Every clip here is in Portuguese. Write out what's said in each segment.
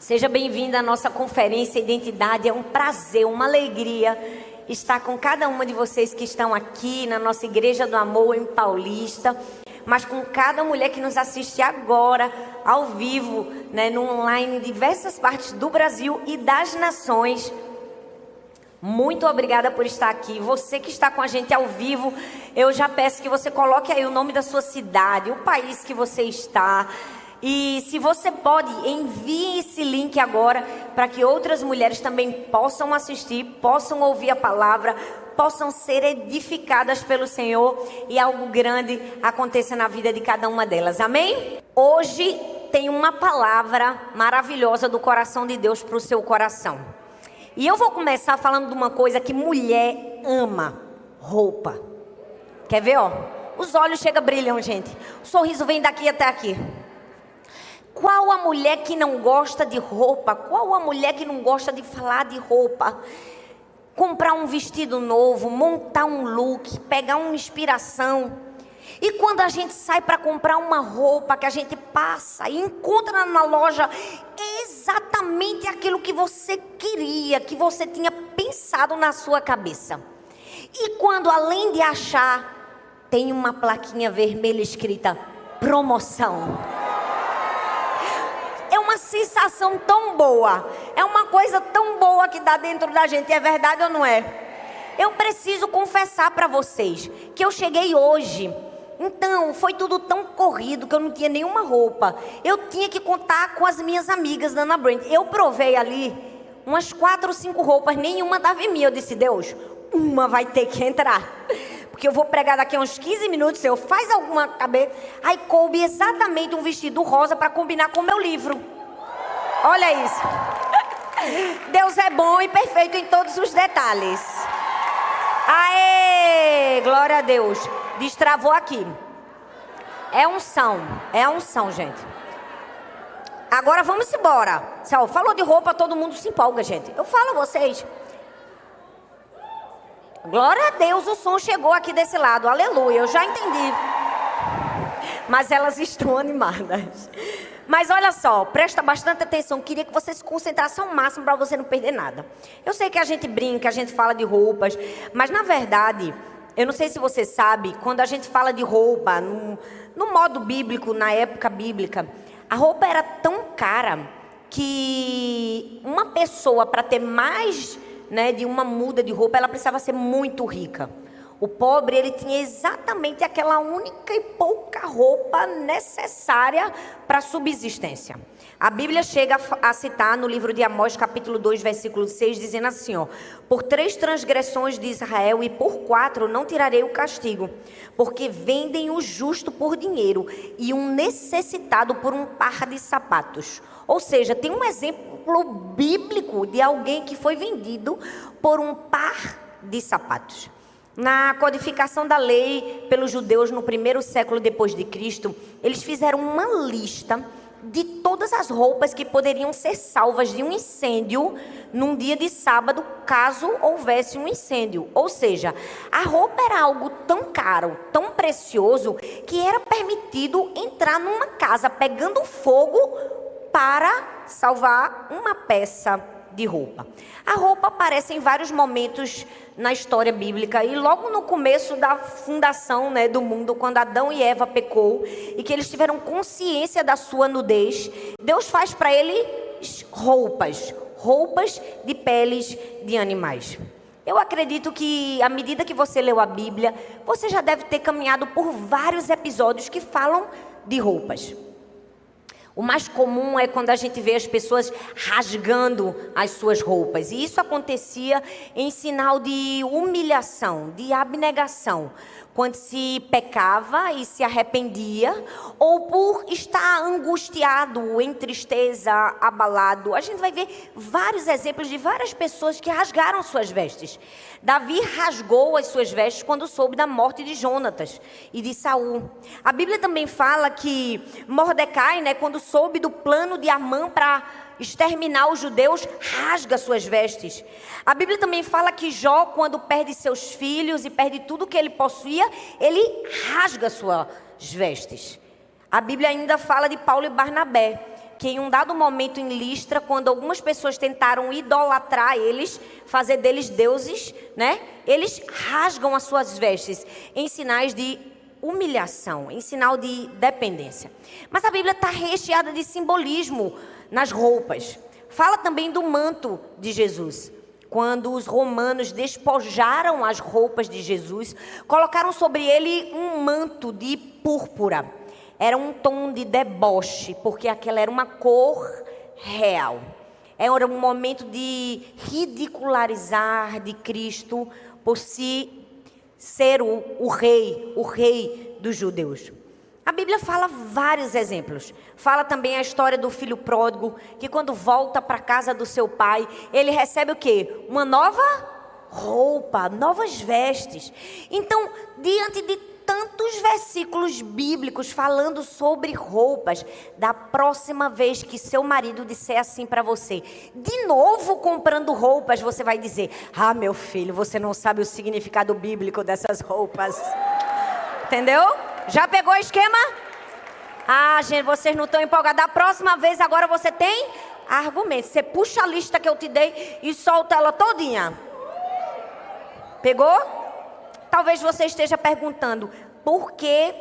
Seja bem-vinda à nossa conferência Identidade. É um prazer, uma alegria estar com cada uma de vocês que estão aqui na nossa Igreja do Amor em Paulista, mas com cada mulher que nos assiste agora, ao vivo, no online, em diversas partes do Brasil e das nações. Muito obrigada por estar aqui. Você que está com a gente ao vivo, eu já peço que você coloque aí o nome da sua cidade, o país que você está. E se você pode, envie esse link agora para que outras mulheres também possam assistir, possam ouvir a palavra, possam ser edificadas pelo Senhor e algo grande aconteça na vida de cada uma delas. Amém? Hoje tem uma palavra maravilhosa do coração de Deus para o seu coração. E eu vou começar falando de uma coisa que mulher ama: roupa. Quer ver, ó? Os olhos chegam, brilham, gente. O sorriso vem daqui até aqui. Qual a mulher que não gosta de roupa? Qual a mulher que não gosta de falar de roupa? Comprar um vestido novo, montar um look, pegar uma inspiração. E quando a gente sai para comprar uma roupa, que a gente passa e encontra na loja exatamente aquilo que você queria, que você tinha pensado na sua cabeça. E quando, além de achar, tem uma plaquinha vermelha escrita promoção. É uma sensação tão boa, é uma coisa tão boa que dá dentro da gente, é verdade ou não é? Eu preciso confessar para vocês que eu cheguei hoje, então foi tudo tão corrido que eu não tinha nenhuma roupa. Eu tinha que contar com as minhas amigas da Ana Brand. Eu provei ali umas 4 ou 5 roupas, nenhuma dava em mim. Eu disse: Deus, uma vai ter que entrar, porque eu vou pregar daqui a uns 15 minutos, Senhor, faz alguma cabeça. Aí coube exatamente um vestido rosa para combinar com o meu livro. Olha isso. Deus é bom e perfeito em todos os detalhes. Aê, glória a Deus. Destravou aqui. É unção, gente. Agora vamos embora. Falou de roupa, todo mundo se empolga, gente. Eu falo a vocês. Glória a Deus, o som chegou aqui desse lado. Aleluia, eu já entendi. Mas elas estão animadas. Mas olha só, presta bastante atenção. Queria que você se concentrasse ao máximo para você não perder nada. Eu sei que a gente brinca, a gente fala de roupas, mas na verdade, eu não sei se você sabe, quando a gente fala de roupa, no modo bíblico, na época bíblica, a roupa era tão cara que uma pessoa, para ter mais de uma muda de roupa, ela precisava ser muito rica. O pobre, ele tinha exatamente aquela única e pouca roupa necessária para a subsistência. A Bíblia chega a citar no livro de Amós, capítulo 2, versículo 6, dizendo assim, ó: por 3 transgressões de Israel e por 4 não tirarei o castigo, porque vendem o justo por dinheiro e um necessitado por um par de sapatos. Ou seja, tem um exemplo bíblico de alguém que foi vendido por um par de sapatos. Na codificação da lei pelos judeus no 1º século depois de Cristo, eles fizeram uma lista de todas as roupas que poderiam ser salvas de um incêndio num dia de sábado, caso houvesse um incêndio. Ou seja, a roupa era algo tão caro, tão precioso, que era permitido entrar numa casa pegando fogo para salvar uma peça de roupa. A roupa aparece em vários momentos na história bíblica, e logo no começo da fundação do mundo, quando Adão e Eva pecou e que eles tiveram consciência da sua nudez, Deus faz para eles roupas de peles de animais. Eu acredito que à medida que você leu a Bíblia, você já deve ter caminhado por vários episódios que falam de roupas. O mais comum é quando a gente vê as pessoas rasgando as suas roupas. E isso acontecia em sinal de humilhação, de abnegação. Quando se pecava e se arrependia, ou por estar angustiado, em tristeza, abalado. A gente vai ver vários exemplos de várias pessoas que rasgaram suas vestes. Davi rasgou as suas vestes quando soube da morte de Jonatas e de Saul. A Bíblia também fala que Mordecai, quando soube do plano de Amã para exterminar os judeus, rasga suas vestes. A Bíblia também fala que Jó, quando perde seus filhos e perde tudo que ele possuía, ele rasga suas vestes. A Bíblia ainda fala de Paulo e Barnabé, que em um dado momento em Listra, quando algumas pessoas tentaram idolatrar eles, fazer deles deuses, né? Eles rasgam as suas vestes em sinais de humilhação, em sinal de dependência. Mas a Bíblia está recheada de simbolismo nas roupas. Fala também do manto de Jesus. Quando os romanos despojaram as roupas de Jesus, colocaram sobre ele um manto de púrpura. Era um tom de deboche, porque aquela era uma cor real. Era um momento de ridicularizar de Cristo por ser o rei dos judeus. A Bíblia fala vários exemplos. Fala também a história do filho pródigo, que quando volta para a casa do seu pai, ele recebe o quê? Uma nova roupa, novas vestes. Então, diante de tantos versículos bíblicos falando sobre roupas, da próxima vez que seu marido disser assim para você, de novo comprando roupas, você vai dizer: ah, meu filho, você não sabe o significado bíblico dessas roupas. Entendeu? Já pegou o esquema? Ah, gente, vocês não estão empolgados. Da próxima vez, agora você tem argumento. Você puxa a lista que eu te dei e solta ela todinha. Pegou? Talvez você esteja perguntando: por que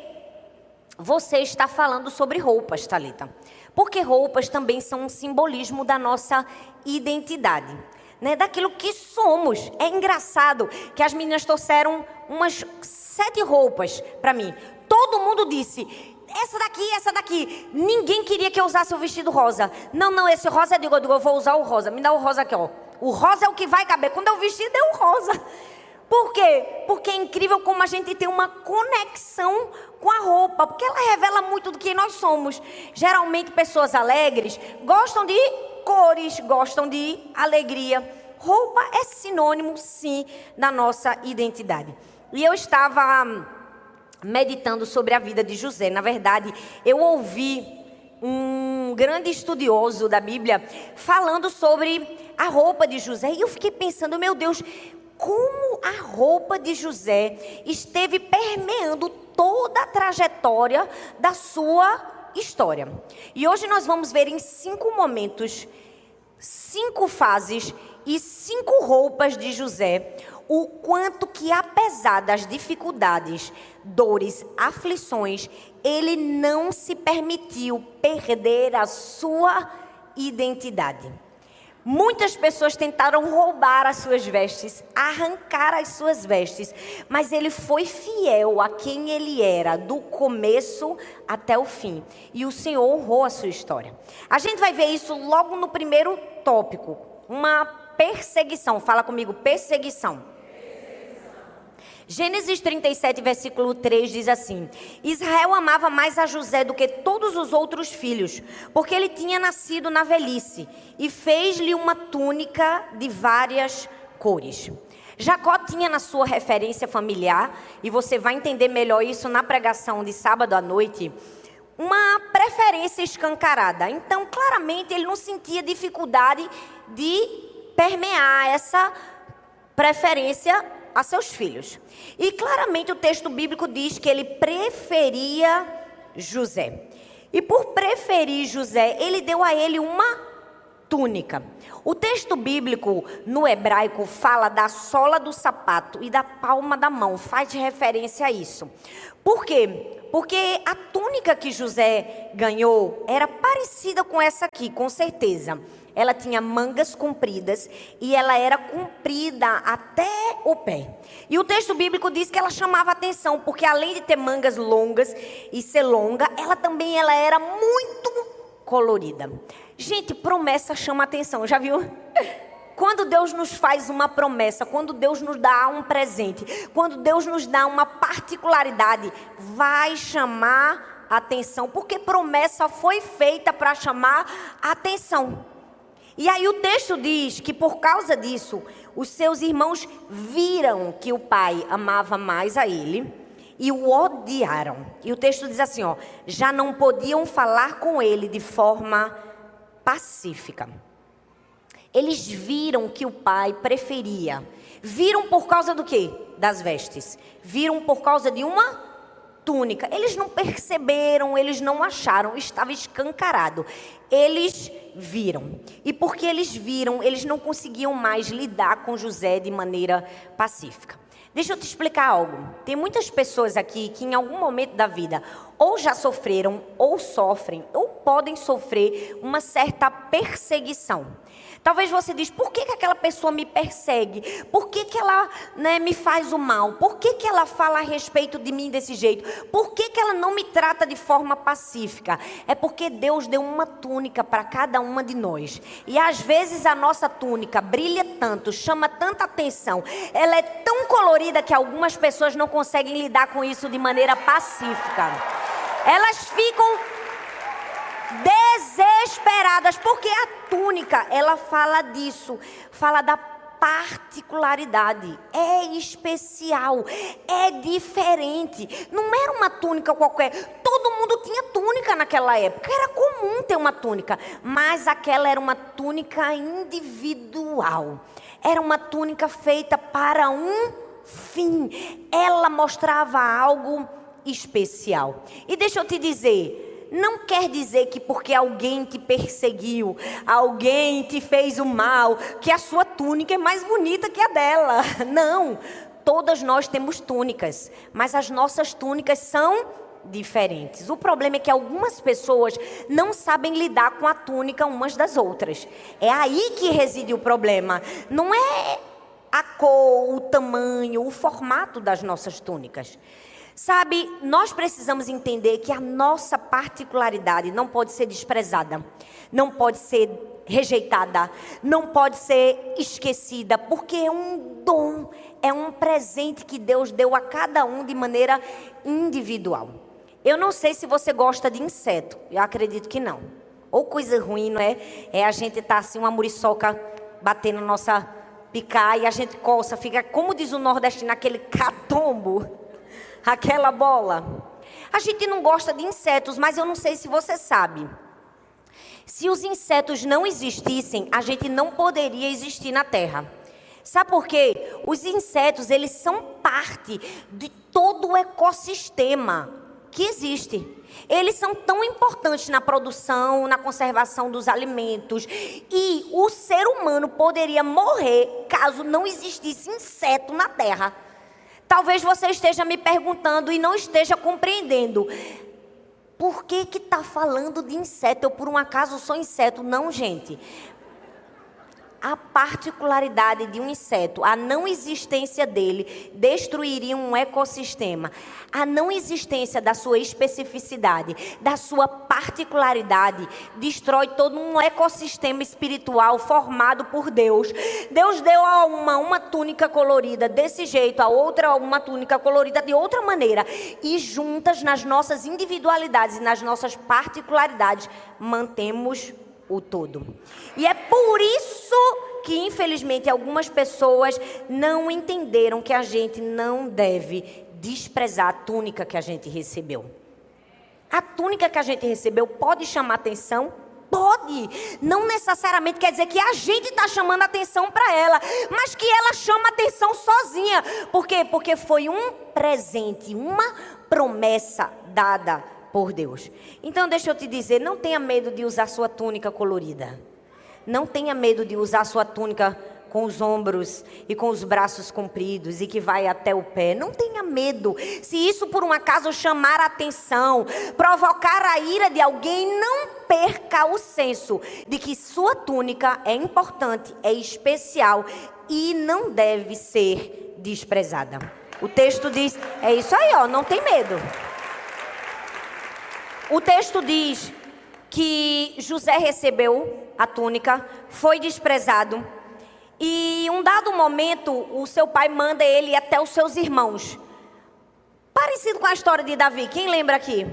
você está falando sobre roupas, Thalita? Porque roupas também são um simbolismo da nossa identidade, né? Daquilo que somos. É engraçado que as meninas trouxeram umas 7 roupas para mim. Todo mundo disse: essa daqui. Ninguém queria que eu usasse o vestido rosa. Não, esse rosa é de eu vou usar o rosa. Me dá o rosa aqui, ó. O rosa é o que vai caber. Quando eu vestir, é o rosa. Por quê? Porque é incrível como a gente tem uma conexão com a roupa. Porque ela revela muito do que nós somos. Geralmente, pessoas alegres gostam de cores, gostam de alegria. Roupa é sinônimo, sim, da nossa identidade. E eu estava meditando sobre a vida de José. Na verdade, eu ouvi um grande estudioso da Bíblia falando sobre a roupa de José. E eu fiquei pensando: meu Deus, como a roupa de José esteve permeando toda a trajetória da sua história. E hoje nós vamos ver em 5 momentos, 5 fases e 5 roupas de José, o quanto que, apesar das dificuldades, dores, aflições, ele não se permitiu perder a sua identidade. Muitas pessoas tentaram roubar as suas vestes, arrancar as suas vestes, mas ele foi fiel a quem ele era, do começo até o fim. E o Senhor honrou a sua história. A gente vai ver isso logo no primeiro tópico, uma perseguição. Fala comigo: perseguição. Gênesis 37, versículo 3 diz assim: Israel amava mais a José do que todos os outros filhos, porque ele tinha nascido na velhice, e fez-lhe uma túnica de várias cores. Jacó tinha na sua referência familiar, e você vai entender melhor isso na pregação de sábado à noite, uma preferência escancarada. Então, claramente, ele não sentia dificuldade de permear essa preferência a seus filhos. E claramente o texto bíblico diz que ele preferia José. E por preferir José, ele deu a ele uma túnica. O texto bíblico no hebraico fala da sola do sapato e da palma da mão, faz referência a isso. Por quê? Porque a túnica que José ganhou era parecida com essa aqui, com certeza. Ela tinha mangas compridas e ela era comprida até o pé. E o texto bíblico diz que ela chamava atenção, porque além de ter mangas longas e ser longa, ela era muito colorida. Gente, promessa chama atenção, já viu? Quando Deus nos faz uma promessa, quando Deus nos dá um presente, quando Deus nos dá uma particularidade, vai chamar atenção, porque promessa foi feita para chamar atenção. E aí o texto diz que por causa disso, os seus irmãos viram que o pai amava mais a ele e o odiaram. E o texto diz assim, já não podiam falar com ele de forma pacífica. Eles viram que o pai preferia. Viram por causa do quê? Das vestes. Viram por causa de uma túnica. Eles não perceberam, eles não acharam, estava escancarado. Eles viram. E porque eles viram, eles não conseguiam mais lidar com José de maneira pacífica. Deixa eu te explicar algo. Tem muitas pessoas aqui que em algum momento da vida ou já sofreram, ou sofrem, ou podem sofrer uma certa perseguição. Talvez você diz, por que aquela pessoa me persegue? Por que ela me faz o mal? Por que ela fala a respeito de mim desse jeito? Por que ela não me trata de forma pacífica? É porque Deus deu uma túnica para cada uma de nós. E às vezes a nossa túnica brilha tanto, chama tanta atenção. Ela é tão colorida que algumas pessoas não conseguem lidar com isso de maneira pacífica. Elas ficam desesperadas, porque a túnica, ela fala disso, fala da particularidade, é especial, é diferente, não era uma túnica qualquer, todo mundo tinha túnica naquela época, era comum ter uma túnica, mas aquela era uma túnica individual, era uma túnica feita para um fim, ela mostrava algo especial. E deixa eu te dizer, não quer dizer que porque alguém te perseguiu, alguém te fez o mal, que a sua túnica é mais bonita que a dela. Não, todas nós temos túnicas, mas as nossas túnicas são diferentes. O problema é que algumas pessoas não sabem lidar com a túnica umas das outras. É aí que reside o problema. Não é a cor, o tamanho, o formato das nossas túnicas. Sabe, nós precisamos entender que a nossa particularidade não pode ser desprezada, não pode ser rejeitada, não pode ser esquecida, porque é um dom, é um presente que Deus deu a cada um de maneira individual. Eu não sei se você gosta de inseto, eu acredito que não. Ou coisa ruim, não é? É a gente estar assim, uma muriçoca batendo na nossa picar e a gente coça, fica, como diz o nordestino, aquele catombo. Aquela bola. A gente não gosta de insetos, mas eu não sei se você sabe. Se os insetos não existissem, a gente não poderia existir na Terra. Sabe por quê? Os insetos, eles são parte de todo o ecossistema que existe. Eles são tão importantes na produção, na conservação dos alimentos. E o ser humano poderia morrer caso não existisse inseto na Terra. Talvez você esteja me perguntando e não esteja compreendendo. Por que está falando de inseto? Eu por um acaso sou inseto? Não, gente. A particularidade de um inseto, a não existência dele, destruiria um ecossistema. A não existência da sua especificidade, da sua particularidade, destrói todo um ecossistema espiritual formado por Deus. Deus deu a uma túnica colorida desse jeito, a outra uma túnica colorida de outra maneira. E juntas nas nossas individualidades e nas nossas particularidades, mantemos o todo. E é por isso que, infelizmente, algumas pessoas não entenderam que a gente não deve desprezar a túnica que a gente recebeu. A túnica que a gente recebeu pode chamar atenção? Pode. Não necessariamente quer dizer que a gente está chamando atenção para ela, mas que ela chama atenção sozinha. Por quê? Porque foi um presente, uma promessa dada por Deus. Então deixa eu te dizer, não tenha medo de usar sua túnica colorida. Não tenha medo de usar sua túnica com os ombros e com os braços compridos e que vai até o pé. Não tenha medo. Se isso por um acaso chamar a atenção, provocar a ira de alguém, não perca o senso de que sua túnica é importante, é especial e não deve ser desprezada. O texto diz, é isso aí, ó, não tem medo. O texto diz que José recebeu a túnica, foi desprezado. E um dado momento, o seu pai manda ele ir até os seus irmãos. Parecido com a história de Davi, quem lembra aqui?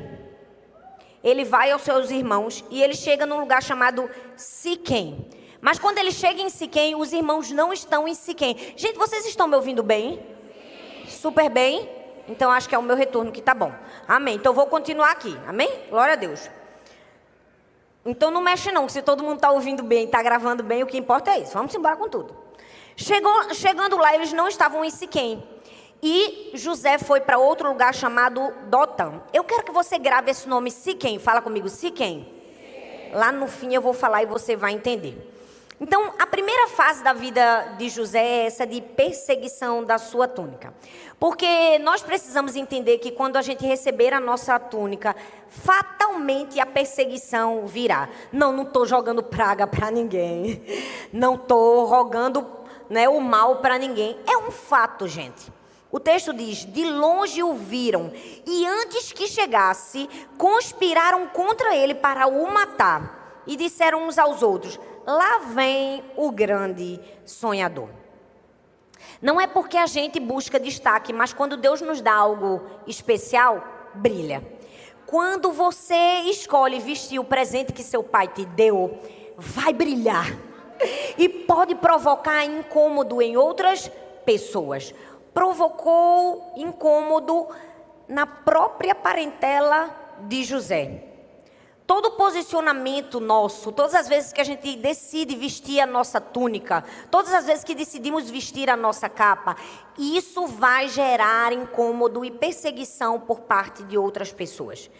Ele vai aos seus irmãos e ele chega num lugar chamado Siquém. Mas quando ele chega em Siquém, os irmãos não estão em Siquém. Gente, vocês estão me ouvindo bem? Super bem? Então acho que é o meu retorno que tá bom. Amém. Então eu vou continuar aqui. Amém? Glória a Deus. Então não mexe não, que se todo mundo está ouvindo bem, está gravando bem, o que importa é isso. Vamos embora com tudo. Chegando lá, eles não estavam em Siquém. E José foi para outro lugar chamado Dotã. Eu quero que você grave esse nome, Siquém. Fala comigo, Siquém. Lá no fim eu vou falar e você vai entender. Então, a primeira fase da vida de José é essa de perseguição da sua túnica. Porque nós precisamos entender que quando a gente receber a nossa túnica, fatalmente a perseguição virá. Não estou jogando praga para ninguém. Não estou rogando, o mal para ninguém. É um fato, gente. O texto diz, de longe o viram, e antes que chegasse, conspiraram contra ele para o matar. E disseram uns aos outros, lá vem o grande sonhador. Não é porque a gente busca destaque, mas quando Deus nos dá algo especial, brilha. Quando você escolhe vestir o presente que seu pai te deu, vai brilhar. E pode provocar incômodo em outras pessoas. Provocou incômodo na própria parentela de José. Todo posicionamento nosso, todas as vezes que a gente decide vestir a nossa túnica, todas as vezes que decidimos vestir a nossa capa, isso vai gerar incômodo e perseguição por parte de outras pessoas.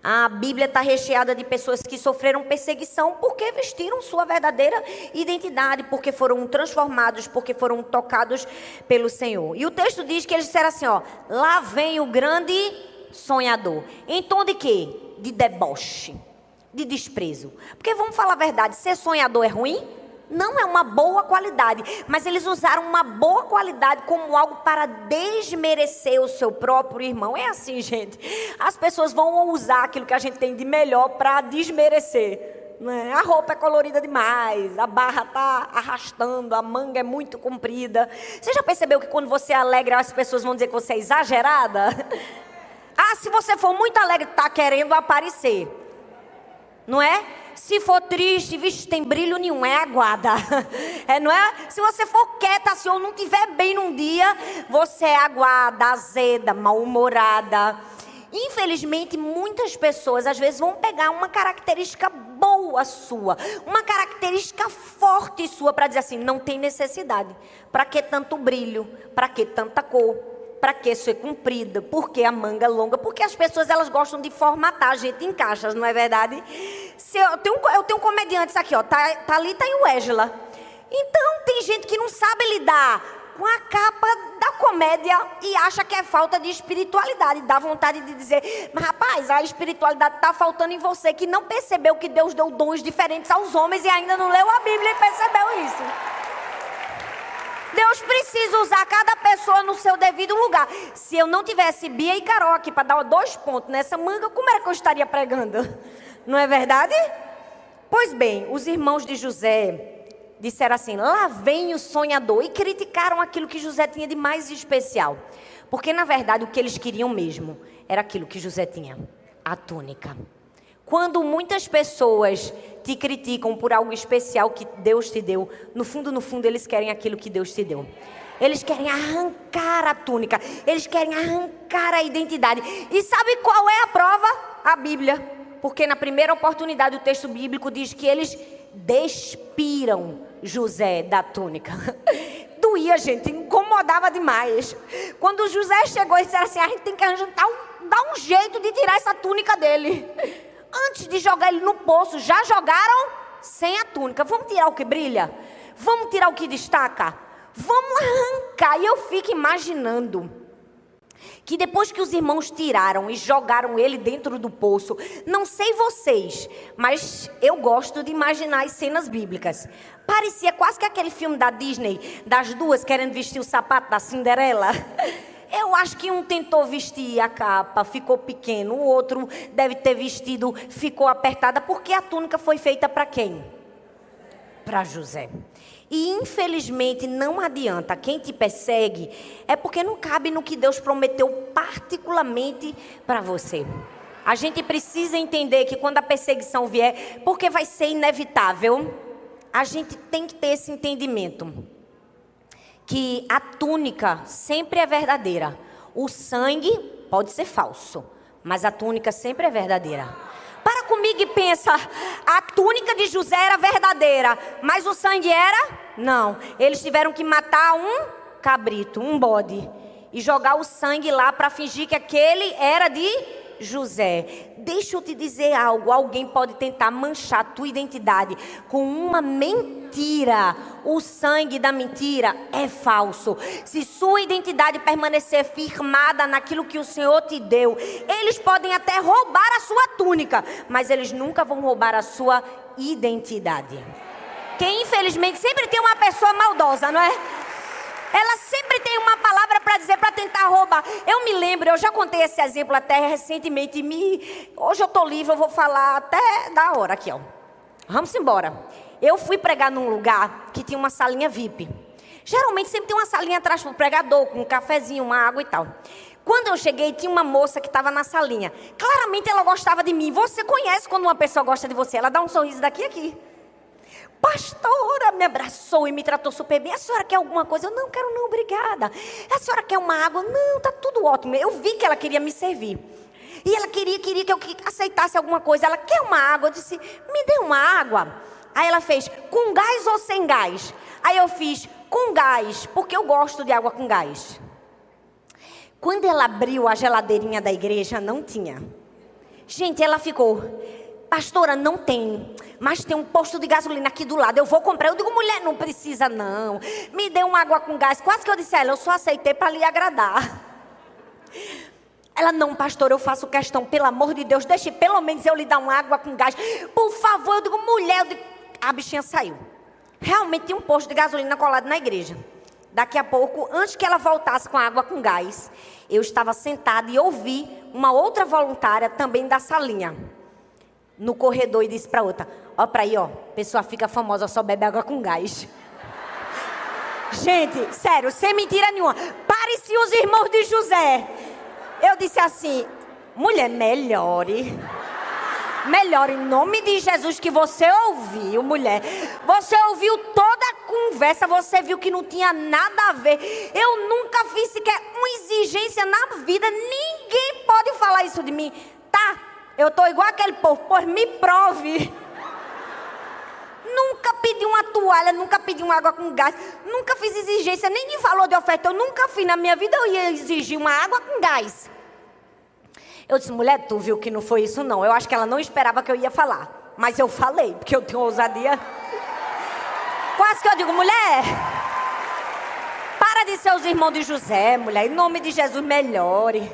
A Bíblia está recheada de pessoas que sofreram perseguição porque vestiram sua verdadeira identidade, porque foram transformados, porque foram tocados pelo Senhor. E o texto diz que eles disseram assim, lá vem o grande sonhador. Em tom de quê? De deboche, de desprezo. Porque vamos falar a verdade, ser sonhador é ruim? Não é uma boa qualidade, mas eles usaram uma boa qualidade como algo para desmerecer o seu próprio irmão. É assim, gente. As pessoas vão usar aquilo que a gente tem de melhor para desmerecer. Né? A roupa é colorida demais, a barra está arrastando, a manga é muito comprida. Você já percebeu que quando você é alegre, as pessoas vão dizer que você é exagerada? Se você for muito alegre, está querendo aparecer. Não é? Se for triste, vixe, tem brilho nenhum, é aguada. Não é? Se você for quieta, se eu não estiver bem num dia, você é aguada, azeda, mal-humorada. Infelizmente, muitas pessoas, às vezes, vão pegar uma característica boa sua, uma característica forte sua, para dizer assim, não tem necessidade. Para que tanto brilho? Para que tanta cor? Para que ser comprida? Por que a manga longa? Porque as pessoas elas gostam de formatar a gente em caixas, não é verdade? Eu tenho comediantes aqui, Thalita e Wésila. Então tem gente que não sabe lidar com a capa da comédia e acha que é falta de espiritualidade. Dá vontade de dizer, mas rapaz, a espiritualidade está faltando em você, que não percebeu que Deus deu dons diferentes aos homens e ainda não leu a Bíblia e percebeu isso. Deus precisa usar cada pessoa no seu devido lugar. Se eu não tivesse Bia e Carol aqui para dar 2 pontos nessa manga, como era que eu estaria pregando? Não é verdade? Pois bem, os irmãos de José disseram assim, lá vem o sonhador. E criticaram aquilo que José tinha de mais especial. Porque na verdade o que eles queriam mesmo era aquilo que José tinha, a túnica. Quando muitas pessoas te criticam por algo especial que Deus te deu, no fundo, eles querem aquilo que Deus te deu. Eles querem arrancar a túnica, eles querem arrancar a identidade. E sabe qual é a prova? A Bíblia. Porque na primeira oportunidade o texto bíblico diz que eles despiram José da túnica. Doía, gente, incomodava demais. Quando José chegou e disseram assim, a gente tem que dar um jeito de tirar essa túnica dele. Antes de jogar ele no poço, já jogaram sem a túnica. Vamos tirar o que brilha? Vamos tirar o que destaca? Vamos arrancar. E eu fico imaginando que depois que os irmãos tiraram e jogaram ele dentro do poço, não sei vocês, mas eu gosto de imaginar as cenas bíblicas. Parecia quase que aquele filme da Disney, das duas querendo vestir o sapato da Cinderela. Eu acho que um tentou vestir a capa, ficou pequeno. O outro deve ter vestido, ficou apertada. Porque a túnica foi feita para quem? Para José. E infelizmente não adianta. Quem te persegue é porque não cabe no que Deus prometeu particularmente para você. A gente precisa entender que quando a perseguição vier, porque vai ser inevitável, a gente tem que ter esse entendimento. Que a túnica sempre é verdadeira. O sangue pode ser falso, mas a túnica sempre é verdadeira. Para comigo e pensa, a túnica de José era verdadeira, mas o sangue era? Não. Eles tiveram que matar um cabrito, um bode. e jogar o sangue lá para fingir que aquele era de José. Deixa eu te dizer algo, alguém pode tentar manchar a tua identidade com uma mentira. O sangue da mentira é falso. Se sua identidade permanecer firmada naquilo que o Senhor te deu, eles podem até roubar a sua túnica, mas eles nunca vão roubar a sua identidade. Que infelizmente sempre tem uma pessoa maldosa, não é? Ela sempre tem uma palavra para dizer, para tentar roubar. Eu me lembro, eu já contei esse exemplo até recentemente. Hoje eu estou livre, eu vou falar até da hora aqui, ó. Vamos embora. Eu fui pregar num lugar que tinha uma salinha VIP. Geralmente sempre tem uma salinha atrás do pregador, com um cafezinho, uma água e tal. Quando eu cheguei, tinha uma moça que estava na salinha. Claramente ela gostava de mim. Você conhece quando uma pessoa gosta de você? Ela dá um sorriso daqui a aqui. Pastora, me abraçou e me tratou super bem. A senhora quer alguma coisa? Eu não quero não, obrigada. A senhora quer uma água? Não, tá tudo ótimo. Eu vi que ela queria me servir. E ela queria que eu aceitasse alguma coisa. Ela quer uma água? Eu disse, me dê uma água. Aí ela fez, com gás ou sem gás? Aí eu fiz, com gás, porque eu gosto de água com gás. Quando ela abriu a geladeirinha da igreja, não tinha. Gente, ela ficou, pastora, não tem, mas tem um posto de gasolina aqui do lado, eu vou comprar. Eu digo, mulher, não precisa não, me dê uma água com gás. Quase que eu disse a ela, eu só aceitei para lhe agradar. Ela, não, pastor, eu faço questão, pelo amor de Deus, deixe pelo menos eu lhe dar uma água com gás, por favor. Eu digo, mulher, a bichinha saiu. Realmente tinha um posto de gasolina colado na igreja. Daqui a pouco, antes que ela voltasse com a água com gás, eu estava sentada e ouvi uma outra voluntária também da salinha no corredor e disse para outra, ó para aí, ó, pessoa fica famosa, só bebe água com gás. Gente, sério, sem mentira nenhuma, parecia os irmãos de José. Eu disse assim, mulher, melhore em nome de Jesus, que você ouviu, mulher. Você ouviu toda a conversa, você viu que não tinha nada a ver. Eu nunca fiz sequer uma exigência na vida, ninguém pode falar isso de mim. Tá, eu tô igual aquele povo, pois me prove. Nunca pedi uma toalha, nunca pedi uma água com gás, nunca fiz exigência, nem de valor de oferta, eu nunca fiz. Na minha vida eu ia exigir uma água com gás. Eu disse, mulher, tu viu que não foi isso não. Eu acho que ela não esperava que eu ia falar, mas eu falei, porque eu tenho ousadia. Quase que eu digo, mulher, para de ser os irmãos de José, mulher, em nome de Jesus, melhore.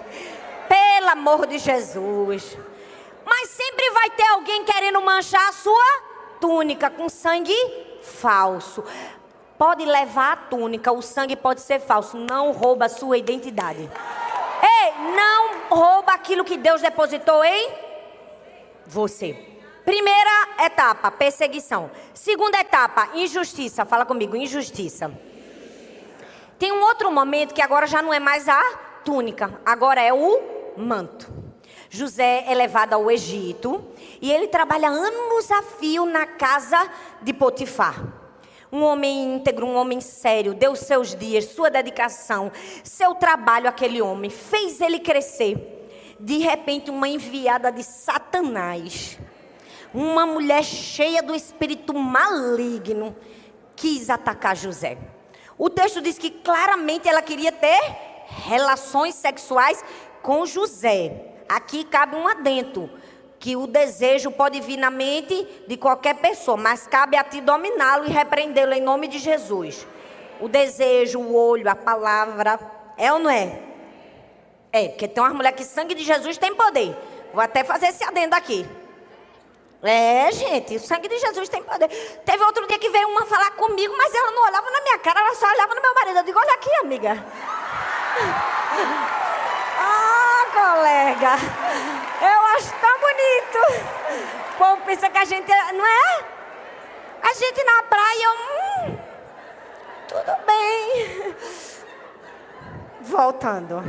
Pelo amor de Jesus. Mas sempre vai ter alguém querendo manchar a sua túnica com sangue falso. Pode levar a túnica, o sangue pode ser falso, não rouba a sua identidade. Ei, não rouba aquilo que Deus depositou em você. Primeira etapa, perseguição. Segunda etapa, injustiça. Fala comigo, injustiça. Tem um outro momento que agora já não é mais a túnica, agora é o manto. José é levado ao Egito e ele trabalha anos a fio na casa de Potifar. Um homem íntegro, um homem sério, deu seus dias, sua dedicação, seu trabalho àquele homem, fez ele crescer. De repente, uma enviada de Satanás, uma mulher cheia do espírito maligno, quis atacar José. O texto diz que claramente ela queria ter relações sexuais com José. Aqui cabe um adendo, que o desejo pode vir na mente de qualquer pessoa, mas cabe a ti dominá-lo e repreendê-lo em nome de Jesus. O desejo, o olho, a palavra, é ou não é? É, porque tem umas mulheres que sangue de Jesus tem poder. Vou até fazer esse adendo aqui. É, gente, o sangue de Jesus tem poder. Teve outro dia que veio uma falar comigo, mas ela não olhava na minha cara, ela só olhava no meu marido. Eu digo, olha aqui, amiga. Colega, eu acho tão bonito. O povo pensa que a gente, não é? A gente na praia, tudo bem. Voltando.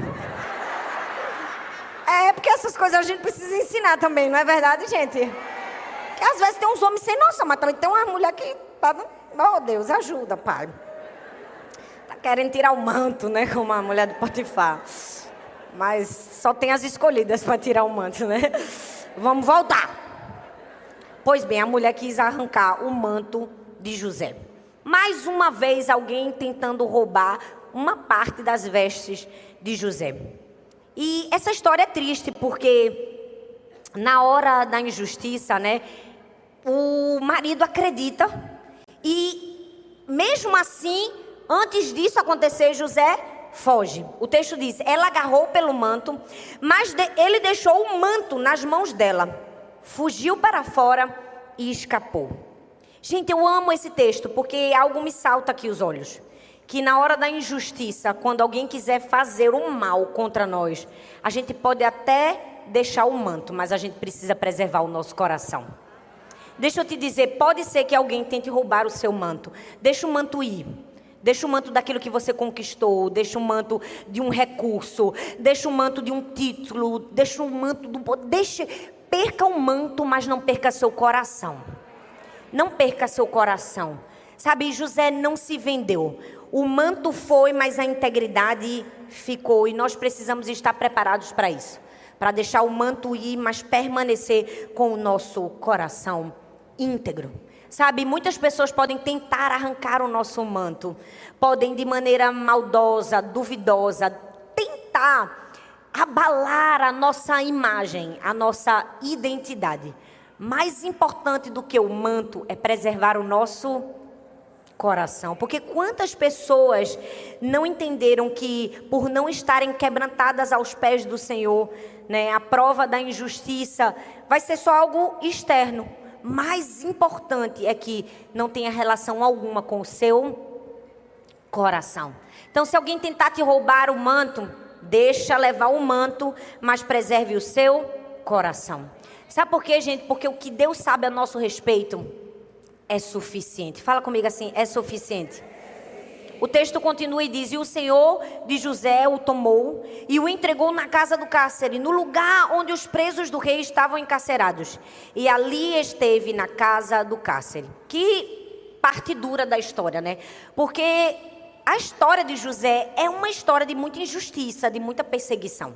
É, porque essas coisas a gente precisa ensinar também, não é verdade, gente? Que às vezes tem uns homens sem noção, mas também tem uma mulher que, oh Deus, ajuda, pai. Tá querendo tirar o manto, né, como a mulher do Potifar. Mas só tem as escolhidas para tirar o manto, né? Vamos voltar. Pois bem, a mulher quis arrancar o manto de José. Mais uma vez, alguém tentando roubar uma parte das vestes de José. E essa história é triste porque na hora da injustiça, né, o marido acredita e mesmo assim, antes disso acontecer, José foge. O texto diz, ela agarrou pelo manto, mas ele deixou o manto nas mãos dela, fugiu para fora e escapou. Gente, eu amo esse texto porque algo me salta aqui os olhos. Que na hora da injustiça, quando alguém quiser fazer um mal contra nós, a gente pode até deixar o manto, mas a gente precisa preservar o nosso coração. Deixa eu te dizer, pode ser que alguém tente roubar o seu manto. Deixa o manto ir. Deixa o manto daquilo que você conquistou. Deixa o manto de um recurso. Deixa o manto de um título. Deixa o manto do poder. Perca o manto, mas não perca seu coração. Não perca seu coração. Sabe, José não se vendeu. O manto foi, mas a integridade ficou. E nós precisamos estar preparados para isso. Para deixar o manto ir, mas permanecer com o nosso coração íntegro. Sabe, muitas pessoas podem tentar arrancar o nosso manto. Podem, de maneira maldosa, duvidosa, tentar abalar a nossa imagem, a nossa identidade. Mais importante do que o manto é preservar o nosso coração. Porque quantas pessoas não entenderam que por não estarem quebrantadas aos pés do Senhor, né, a prova da injustiça vai ser só algo externo. Mais importante é que não tenha relação alguma com o seu coração. Então, se alguém tentar te roubar o manto, deixa levar o manto, mas preserve o seu coração. Sabe por quê, gente? Porque o que Deus sabe a nosso respeito é suficiente. Fala comigo assim, é suficiente. O texto continua e diz, e o Senhor de José o tomou e o entregou na casa do cárcere, no lugar onde os presos do rei estavam encarcerados. E ali esteve na casa do cárcere. Que parte dura da história, né? Porque a história de José é uma história de muita injustiça, de muita perseguição.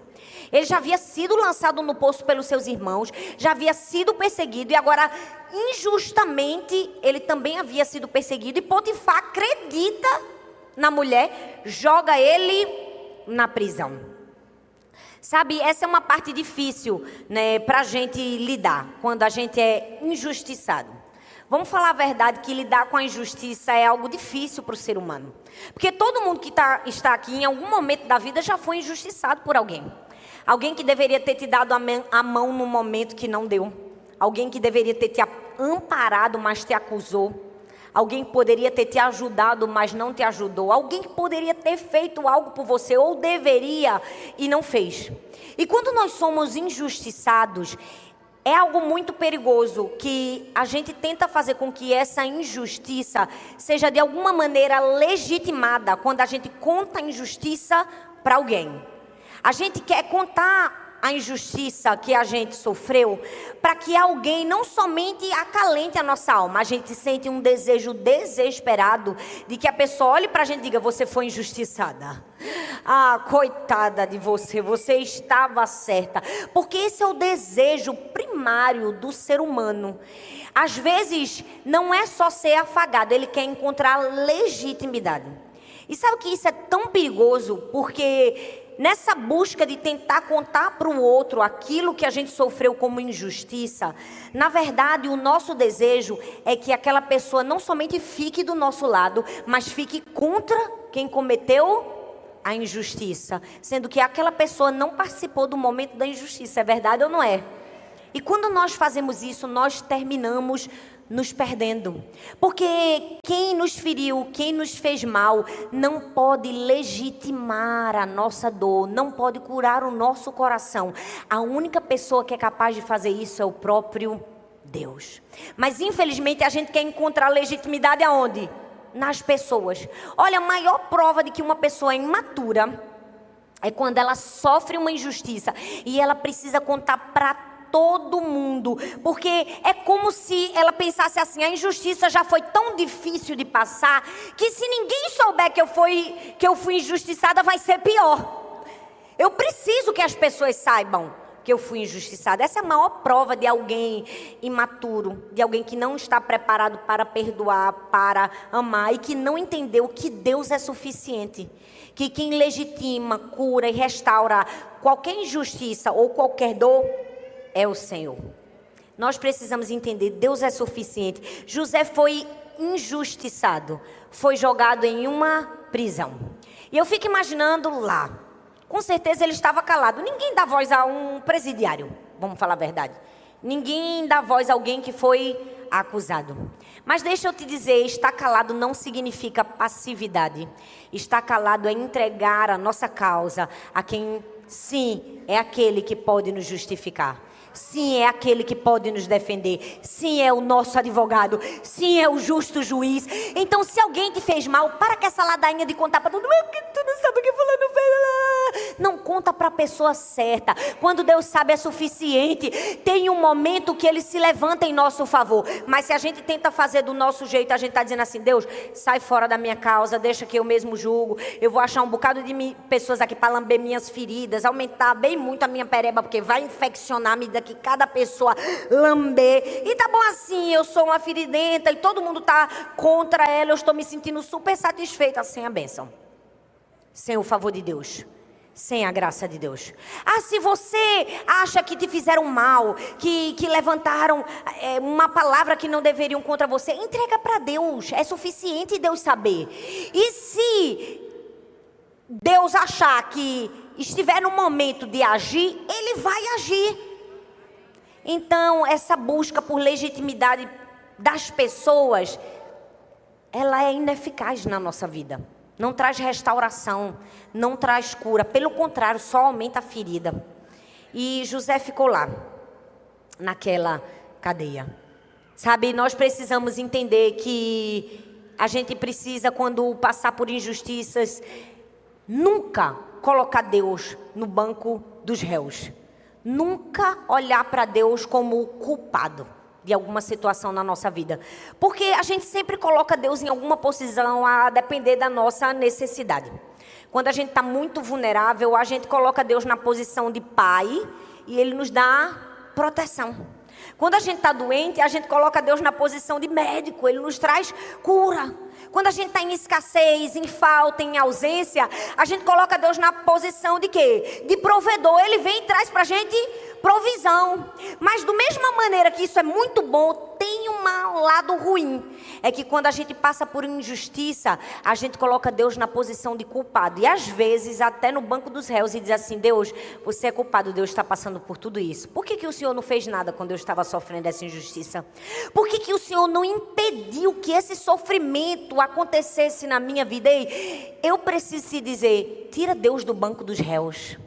Ele já havia sido lançado no poço pelos seus irmãos, já havia sido perseguido e agora, injustamente, ele também havia sido perseguido. E Potifar acredita na mulher, joga ele na prisão. Sabe, essa é uma parte difícil, né, para a gente lidar, quando a gente é injustiçado. Vamos falar a verdade que lidar com a injustiça é algo difícil para o ser humano. Porque todo mundo que está aqui em algum momento da vida já foi injustiçado por alguém. Alguém que deveria ter te dado a mão no momento que não deu. Alguém que deveria ter te amparado, mas te acusou. Alguém que poderia ter te ajudado, mas não te ajudou. Alguém que poderia ter feito algo por você, ou deveria, e não fez. E quando nós somos injustiçados, é algo muito perigoso que a gente tenta fazer com que essa injustiça seja de alguma maneira legitimada quando a gente conta a injustiça para alguém. A gente quer contar a injustiça que a gente sofreu para que alguém não somente acalente a nossa alma, a gente sente um desejo desesperado de que a pessoa olhe para a gente e diga, você foi injustiçada. Ah, coitada de você, você estava certa. Porque esse é o desejo primário do ser humano. Às vezes, não é só ser afagado, ele quer encontrar legitimidade. E sabe que isso é tão perigoso? Porque nessa busca de tentar contar para o outro aquilo que a gente sofreu como injustiça, na verdade, o nosso desejo é que aquela pessoa não somente fique do nosso lado, mas fique contra quem cometeu a injustiça, sendo que aquela pessoa não participou do momento da injustiça, é verdade ou não é? E quando nós fazemos isso, nós terminamos nos perdendo, porque quem nos feriu, quem nos fez mal, não pode legitimar a nossa dor, não pode curar o nosso coração. A única pessoa que é capaz de fazer isso é o próprio Deus. Mas infelizmente a gente quer encontrar legitimidade aonde? Nas pessoas. Olha, a maior prova de que uma pessoa é imatura é quando ela sofre uma injustiça e ela precisa contar para todo mundo, porque é como se ela pensasse assim, a injustiça já foi tão difícil de passar, que se ninguém souber que eu fui injustiçada, vai ser pior. Eu preciso que as pessoas saibam que eu fui injustiçada. Essa é a maior prova de alguém imaturo, de alguém que não está preparado para perdoar, para amar e que não entendeu que Deus é suficiente. Que quem legitima, cura e restaura qualquer injustiça ou qualquer dor é o Senhor. Nós precisamos entender, Deus é suficiente. José foi injustiçado, foi jogado em uma prisão. E eu fico imaginando lá, com certeza ele estava calado. Ninguém dá voz a um presidiário, vamos falar a verdade. Ninguém dá voz a alguém que foi acusado. Mas deixa eu te dizer, estar calado não significa passividade. Estar calado é entregar a nossa causa a quem, sim, é aquele que pode nos justificar. Sim, é aquele que pode nos defender. Sim, é o nosso advogado. Sim, é o justo juiz. Então, se alguém te fez mal, para com essa ladainha de contar para todo mundo, porque tu não sabe o que fulano fez. Não conta para a pessoa certa. Quando Deus sabe é suficiente. Tem um momento que Ele se levanta em nosso favor. Mas se a gente tenta fazer do nosso jeito, a gente está dizendo assim, Deus, sai fora da minha causa, deixa que eu mesmo julgo. Eu vou achar um bocado de pessoas aqui para lamber minhas feridas, aumentar bem muito a minha pereba, porque vai infeccionar me daqui. Que cada pessoa lamber. E tá bom assim, eu sou uma feridenta e todo mundo tá contra ela, eu estou me sentindo super satisfeita sem a bênção. Sem o favor de Deus. Sem a graça de Deus. Ah, se você acha que te fizeram mal, que levantaram uma palavra que não deveriam contra você, entrega para Deus. É suficiente Deus saber. E se Deus achar que estiver no momento de agir, Ele vai agir. Então, essa busca por legitimidade das pessoas, ela é ineficaz na nossa vida. Não traz restauração, não traz cura. Pelo contrário, só aumenta a ferida. E José ficou lá, naquela cadeia. Sabe, nós precisamos entender que a gente precisa, quando passar por injustiças, nunca colocar Deus no banco dos réus. Nunca olhar para Deus como culpado de alguma situação na nossa vida. Porque a gente sempre coloca Deus em alguma posição a depender da nossa necessidade. Quando a gente está muito vulnerável, a gente coloca Deus na posição de pai e Ele nos dá proteção. Quando a gente está doente, a gente coloca Deus na posição de médico, Ele nos traz cura. Quando a gente está em escassez, em falta, em ausência, a gente coloca Deus na posição de quê? De provedor. Ele vem e traz para a gente provisão. Mas da mesma maneira que isso é muito bom, tem um lado ruim. É que quando a gente passa por injustiça, a gente coloca Deus na posição de culpado. E às vezes até no banco dos réus e diz assim, Deus, você é culpado, Deus está passando por tudo isso. Por que o Senhor não fez nada quando eu estava sofrendo essa injustiça? Por que o Senhor não impediu que esse sofrimento acontecesse na minha vida? Ei, eu preciso te dizer, tira Deus do banco dos réus.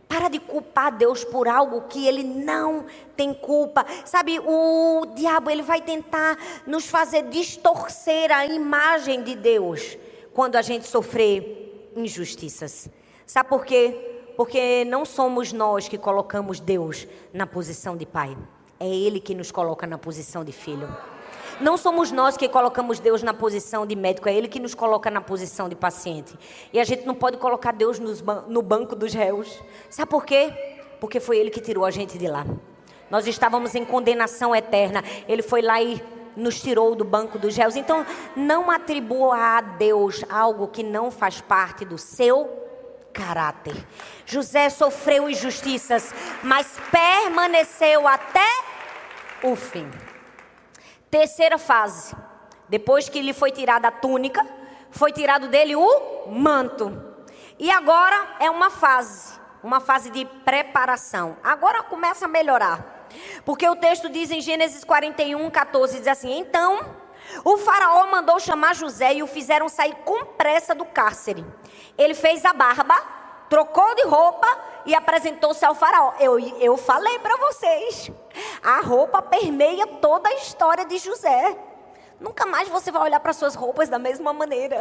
Para de culpar Deus por algo que Ele não tem culpa. Sabe, o diabo ele vai tentar nos fazer distorcer a imagem de Deus quando a gente sofrer injustiças. Sabe por quê? Porque não somos nós que colocamos Deus na posição de pai. É Ele que nos coloca na posição de filho. Não somos nós que colocamos Deus na posição de médico, é Ele que nos coloca na posição de paciente. E a gente não pode colocar Deus no banco dos réus. Sabe por quê? Porque foi Ele que tirou a gente de lá. Nós estávamos em condenação eterna. Ele foi lá e nos tirou do banco dos réus. Então, não atribua a Deus algo que não faz parte do seu caráter. José sofreu injustiças, mas permaneceu até o fim. Terceira fase, depois que lhe foi tirada a túnica, foi tirado dele o manto. E agora é uma fase de preparação. Agora começa a melhorar. Porque o texto diz em Gênesis 41, 14, diz assim, então o faraó mandou chamar José e o fizeram sair com pressa do cárcere. Ele fez a barba, trocou de roupa e apresentou-se ao faraó. Eu falei para vocês, a roupa permeia toda a história de José. Nunca mais você vai olhar para suas roupas da mesma maneira.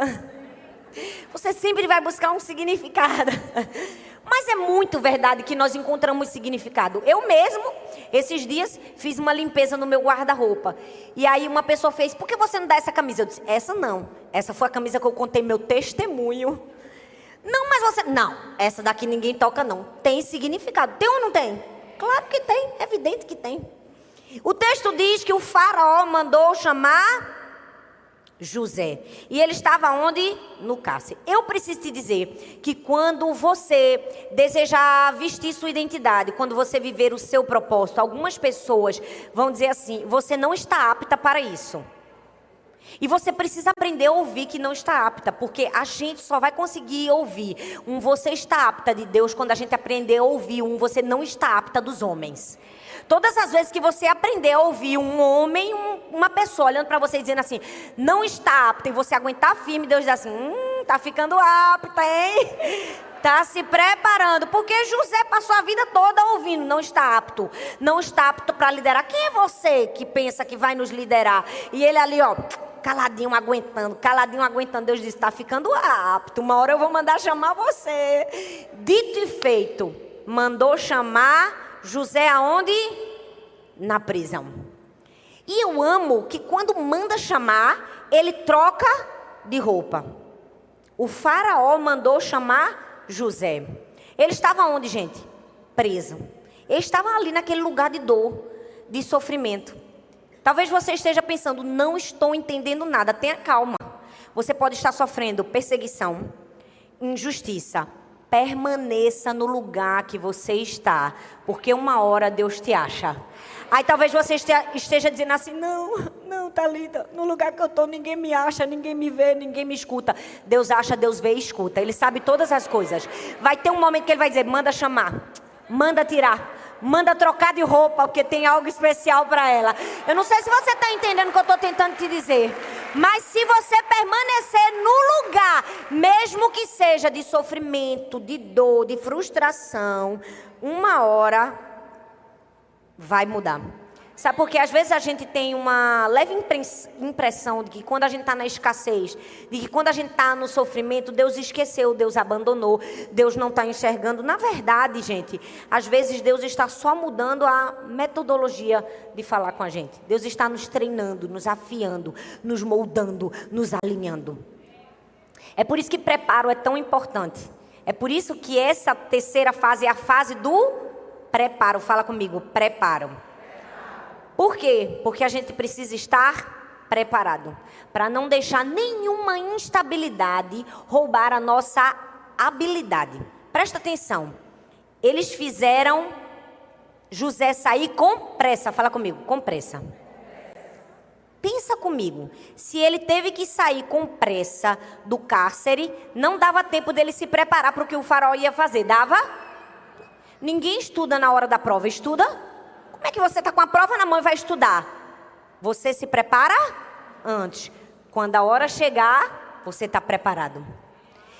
Você sempre vai buscar um significado. Mas é muito verdade que nós encontramos significado. Eu mesmo, esses dias, fiz uma limpeza no meu guarda-roupa. E aí uma pessoa fez, por que você não dá essa camisa? Eu disse, essa não. Essa foi a camisa que eu contei meu testemunho. Não, mas você... Não, essa daqui ninguém toca não. Tem significado. Tem ou não tem? Claro que tem, é evidente que tem. O texto diz que o faraó mandou chamar José. E ele estava onde? No cárcere. Eu preciso te dizer que quando você desejar vestir sua identidade, quando você viver o seu propósito, algumas pessoas vão dizer assim: você não está apta para isso. E você precisa aprender a ouvir que não está apta, porque a gente só vai conseguir ouvir um você está apta de Deus quando a gente aprender a ouvir um você não está apta dos homens. Todas as vezes que você aprender a ouvir um homem, uma pessoa olhando para você dizendo assim, não está apta, e você aguentar firme, Deus diz assim, tá ficando apta, hein? Tá se preparando, porque José passou a vida toda ouvindo, não está apto para liderar. Quem é você que pensa que vai nos liderar? E ele ali, ó, caladinho aguentando. Deus disse, tá ficando apto, uma hora eu vou mandar chamar você. Dito e feito, mandou chamar José aonde? Na prisão. E eu amo que quando manda chamar, ele troca de roupa. O faraó mandou chamar José. Ele estava onde, gente? Preso. Ele estava ali naquele lugar de dor, de sofrimento. Talvez você esteja pensando, não estou entendendo nada. Tenha calma. Você pode estar sofrendo perseguição, injustiça. Permaneça no lugar que você está, porque uma hora Deus te acha. Aí talvez você esteja dizendo assim, não, Thalita, no lugar que eu estou ninguém me acha, ninguém me vê, ninguém me escuta. Deus acha, Deus vê e escuta, Ele sabe todas as coisas. Vai ter um momento que Ele vai dizer, manda chamar, manda tirar, manda trocar de roupa, porque tem algo especial para ela. Eu não sei se você está entendendo o que eu estou tentando te dizer, mas se você permanecer no lugar, mesmo que seja de sofrimento, de dor, de frustração, uma hora vai mudar. Sabe por quê? Às vezes a gente tem uma leve impressão de que quando a gente está na escassez, de que quando a gente está no sofrimento, Deus esqueceu, Deus abandonou, Deus não está enxergando. Na verdade, gente, às vezes Deus está só mudando a metodologia de falar com a gente. Deus está nos treinando, nos afiando, nos moldando, nos alinhando. É por isso que preparo é tão importante. É por isso que essa terceira fase é a fase do preparo. Fala comigo, preparo. Por quê? Porque a gente precisa estar preparado para não deixar nenhuma instabilidade roubar a nossa habilidade. Presta atenção. Eles fizeram José sair com pressa. Fala comigo, com pressa. Pensa comigo. Se ele teve que sair com pressa do cárcere, não dava tempo dele se preparar para o que o faraó ia fazer. Dava? Ninguém estuda na hora da prova. Estuda? Como é que você está com a prova na mão e vai estudar? Você se prepara antes. Quando a hora chegar, você está preparado.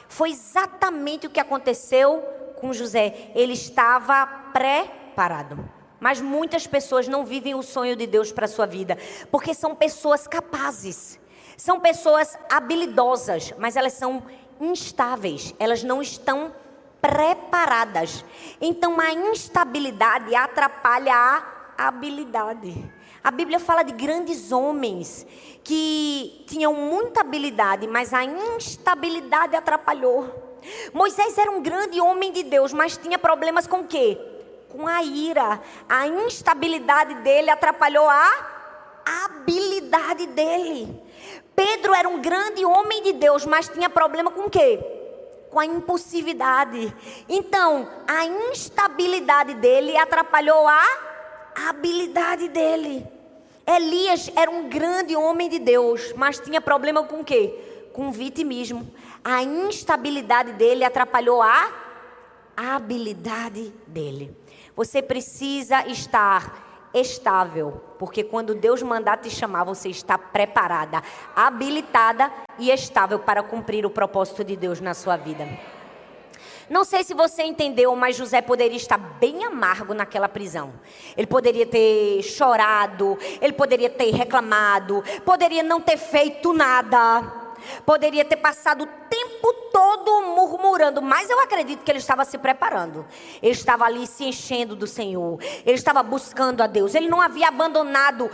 Foi exatamente o que aconteceu com José. Ele estava preparado. Mas muitas pessoas não vivem o sonho de Deus para a sua vida. Porque são pessoas capazes. São pessoas habilidosas. Mas elas são instáveis. Elas não estão preparadas. Então a instabilidade atrapalha a habilidade. A Bíblia fala de grandes homens que tinham muita habilidade, mas a instabilidade atrapalhou. Moisés era um grande homem de Deus, mas tinha problemas com o quê? Com a ira. A instabilidade dele atrapalhou a habilidade dele. Pedro era um grande homem de Deus, mas tinha problema com o quê? Com a impulsividade. Então, a instabilidade dele atrapalhou a habilidade dele. Elias era um grande homem de Deus, mas tinha problema com o quê? Com vitimismo. A instabilidade dele atrapalhou a habilidade dele. Você precisa estar estável, porque quando Deus mandar te chamar, você está preparada, habilitada e estável para cumprir o propósito de Deus na sua vida. Não sei se você entendeu, mas José poderia estar bem amargo naquela prisão. Ele poderia ter chorado, ele poderia ter reclamado, poderia não ter feito nada, poderia ter passado o tempo todo murmurando, mas eu acredito que ele estava se preparando. Ele estava ali se enchendo do Senhor, ele estava buscando a Deus, ele não havia abandonado,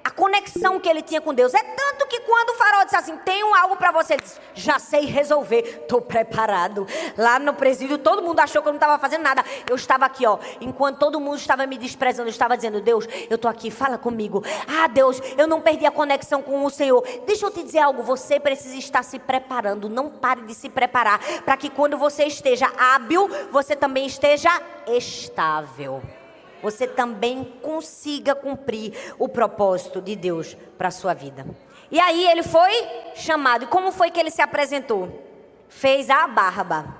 a conexão que ele tinha com Deus. É tanto que quando o faraó disse assim, tenho algo para você, ele disse, já sei resolver, estou preparado. Lá no presídio todo mundo achou que eu não estava fazendo nada. Eu estava aqui, ó, enquanto todo mundo estava me desprezando, eu estava dizendo, Deus, eu estou aqui, fala comigo. Ah, Deus, eu não perdi a conexão com o Senhor. Deixa eu te dizer algo, você precisa estar se preparando. Não pare de se preparar, para que quando você esteja hábil, você também esteja estável. Você também consiga cumprir o propósito de Deus para a sua vida. E aí ele foi chamado. E como foi que ele se apresentou? Fez a barba.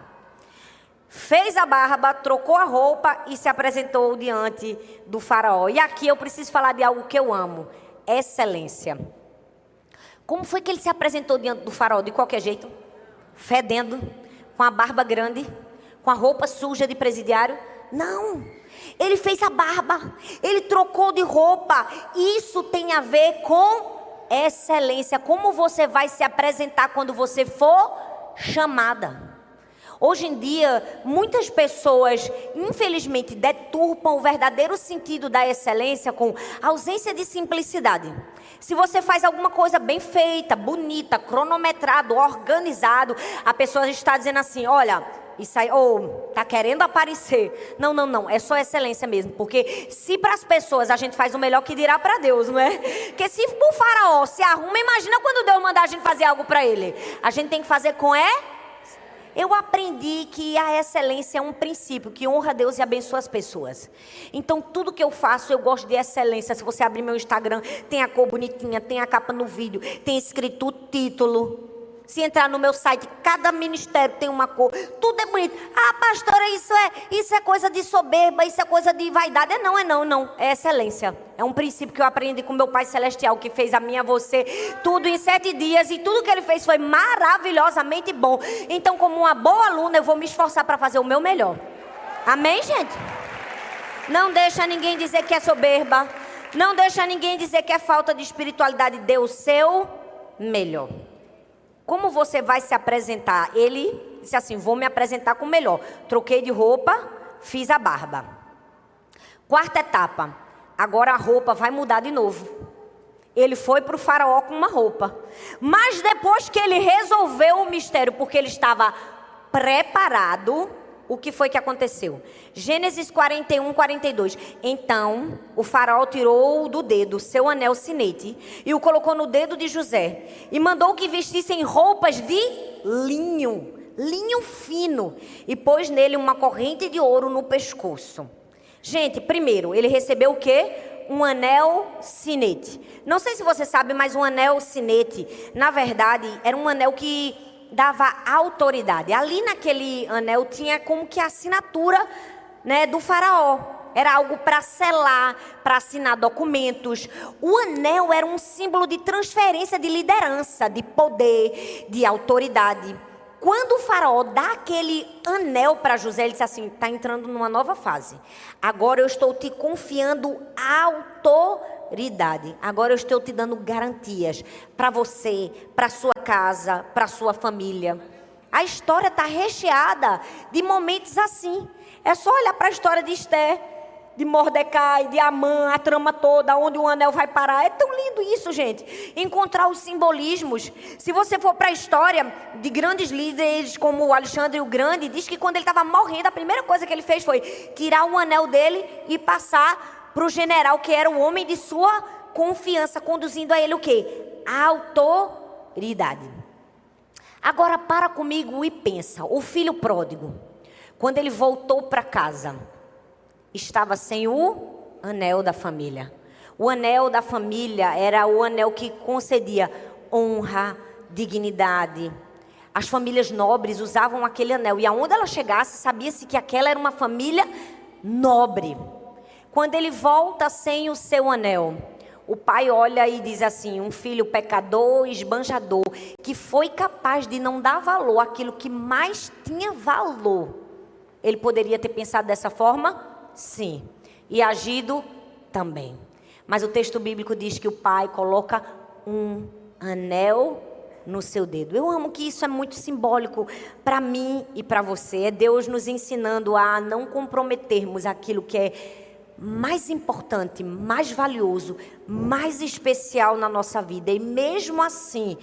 Fez a barba, trocou a roupa e se apresentou diante do faraó. E aqui eu preciso falar de algo que eu amo. Excelência. Como foi que ele se apresentou diante do faraó? De qualquer jeito? Fedendo, com a barba grande, com a roupa suja de presidiário? Não. Ele fez a barba, ele trocou de roupa. Isso tem a ver com excelência. Como você vai se apresentar quando você for chamada? Hoje em dia, muitas pessoas, infelizmente, deturpam o verdadeiro sentido da excelência com ausência de simplicidade. Se você faz alguma coisa bem feita, bonita, cronometrado, organizado, a pessoa está dizendo assim, olha, isso aí, tá querendo aparecer. Não, é só excelência mesmo. Porque se para as pessoas a gente faz o melhor, que dirá para Deus, não é? Porque se o faraó se arruma, imagina quando Deus mandar a gente fazer algo para ele. A gente tem que fazer com Eu aprendi que a excelência é um princípio que honra a Deus e abençoa as pessoas. Então, tudo que eu faço, eu gosto de excelência. Se você abrir meu Instagram, tem a cor bonitinha, tem a capa no vídeo, tem escrito o título. Se entrar no meu site, cada ministério tem uma cor. Tudo é bonito. Ah, pastora, isso é coisa de soberba, isso é coisa de vaidade. Não. É excelência. É um princípio que eu aprendi com meu Pai Celestial, que fez a mim, a você, tudo em 7 dias. E tudo que Ele fez foi maravilhosamente bom. Então, como uma boa aluna, eu vou me esforçar para fazer o meu melhor. Amém, gente? Não deixa ninguém dizer que é soberba. Não deixa ninguém dizer que é falta de espiritualidade. Dê o seu melhor. Como você vai se apresentar? Ele disse assim, vou me apresentar com o melhor. Troquei de roupa, fiz a barba. Quarta etapa, agora a roupa vai mudar de novo. Ele foi para o faraó com uma roupa. Mas depois que ele resolveu o mistério, porque ele estava preparado, o que foi que aconteceu? Gênesis 41, 42. Então, o faraó tirou do dedo seu anel sinete e o colocou no dedo de José. E mandou que vestissem roupas de linho fino. E pôs nele uma corrente de ouro no pescoço. Gente, primeiro, ele recebeu o quê? Um anel sinete. Não sei se você sabe, mas um anel sinete, na verdade, era um anel que dava autoridade. Ali naquele anel tinha como que a assinatura, né, do faraó. Era algo para selar, para assinar documentos. O anel era um símbolo de transferência de liderança, de poder, de autoridade. Quando o faraó dá aquele anel para José, ele disse assim, está entrando numa nova fase. Agora eu estou te confiando autoridade. Agora eu estou te dando garantias para você, para sua casa, para sua família. A história está recheada de momentos assim. É só olhar para a história de Esther, de Mordecai, de Amã, a trama toda, onde o anel vai parar. É tão lindo isso, gente. Encontrar os simbolismos. Se você for para a história de grandes líderes como o Alexandre o Grande, diz que quando ele estava morrendo, a primeira coisa que ele fez foi tirar o anel dele e passar para o general, que era o homem de sua confiança, conduzindo a ele o quê? A autoridade. Agora para comigo e pensa. O filho pródigo, quando ele voltou para casa, estava sem o anel da família. O anel da família era o anel que concedia honra, dignidade. As famílias nobres usavam aquele anel. E aonde ela chegasse, sabia-se que aquela era uma família nobre. Quando ele volta sem o seu anel, o pai olha e diz assim, um filho pecador, esbanjador, que foi capaz de não dar valor àquilo que mais tinha valor. Ele poderia ter pensado dessa forma? Sim, e agido também. Mas o texto bíblico diz que o pai coloca um anel no seu dedo. Eu amo que isso é muito simbólico para mim e para você. É Deus nos ensinando a não comprometermos aquilo que é mais importante, mais valioso, mais especial na nossa vida. E mesmo assim,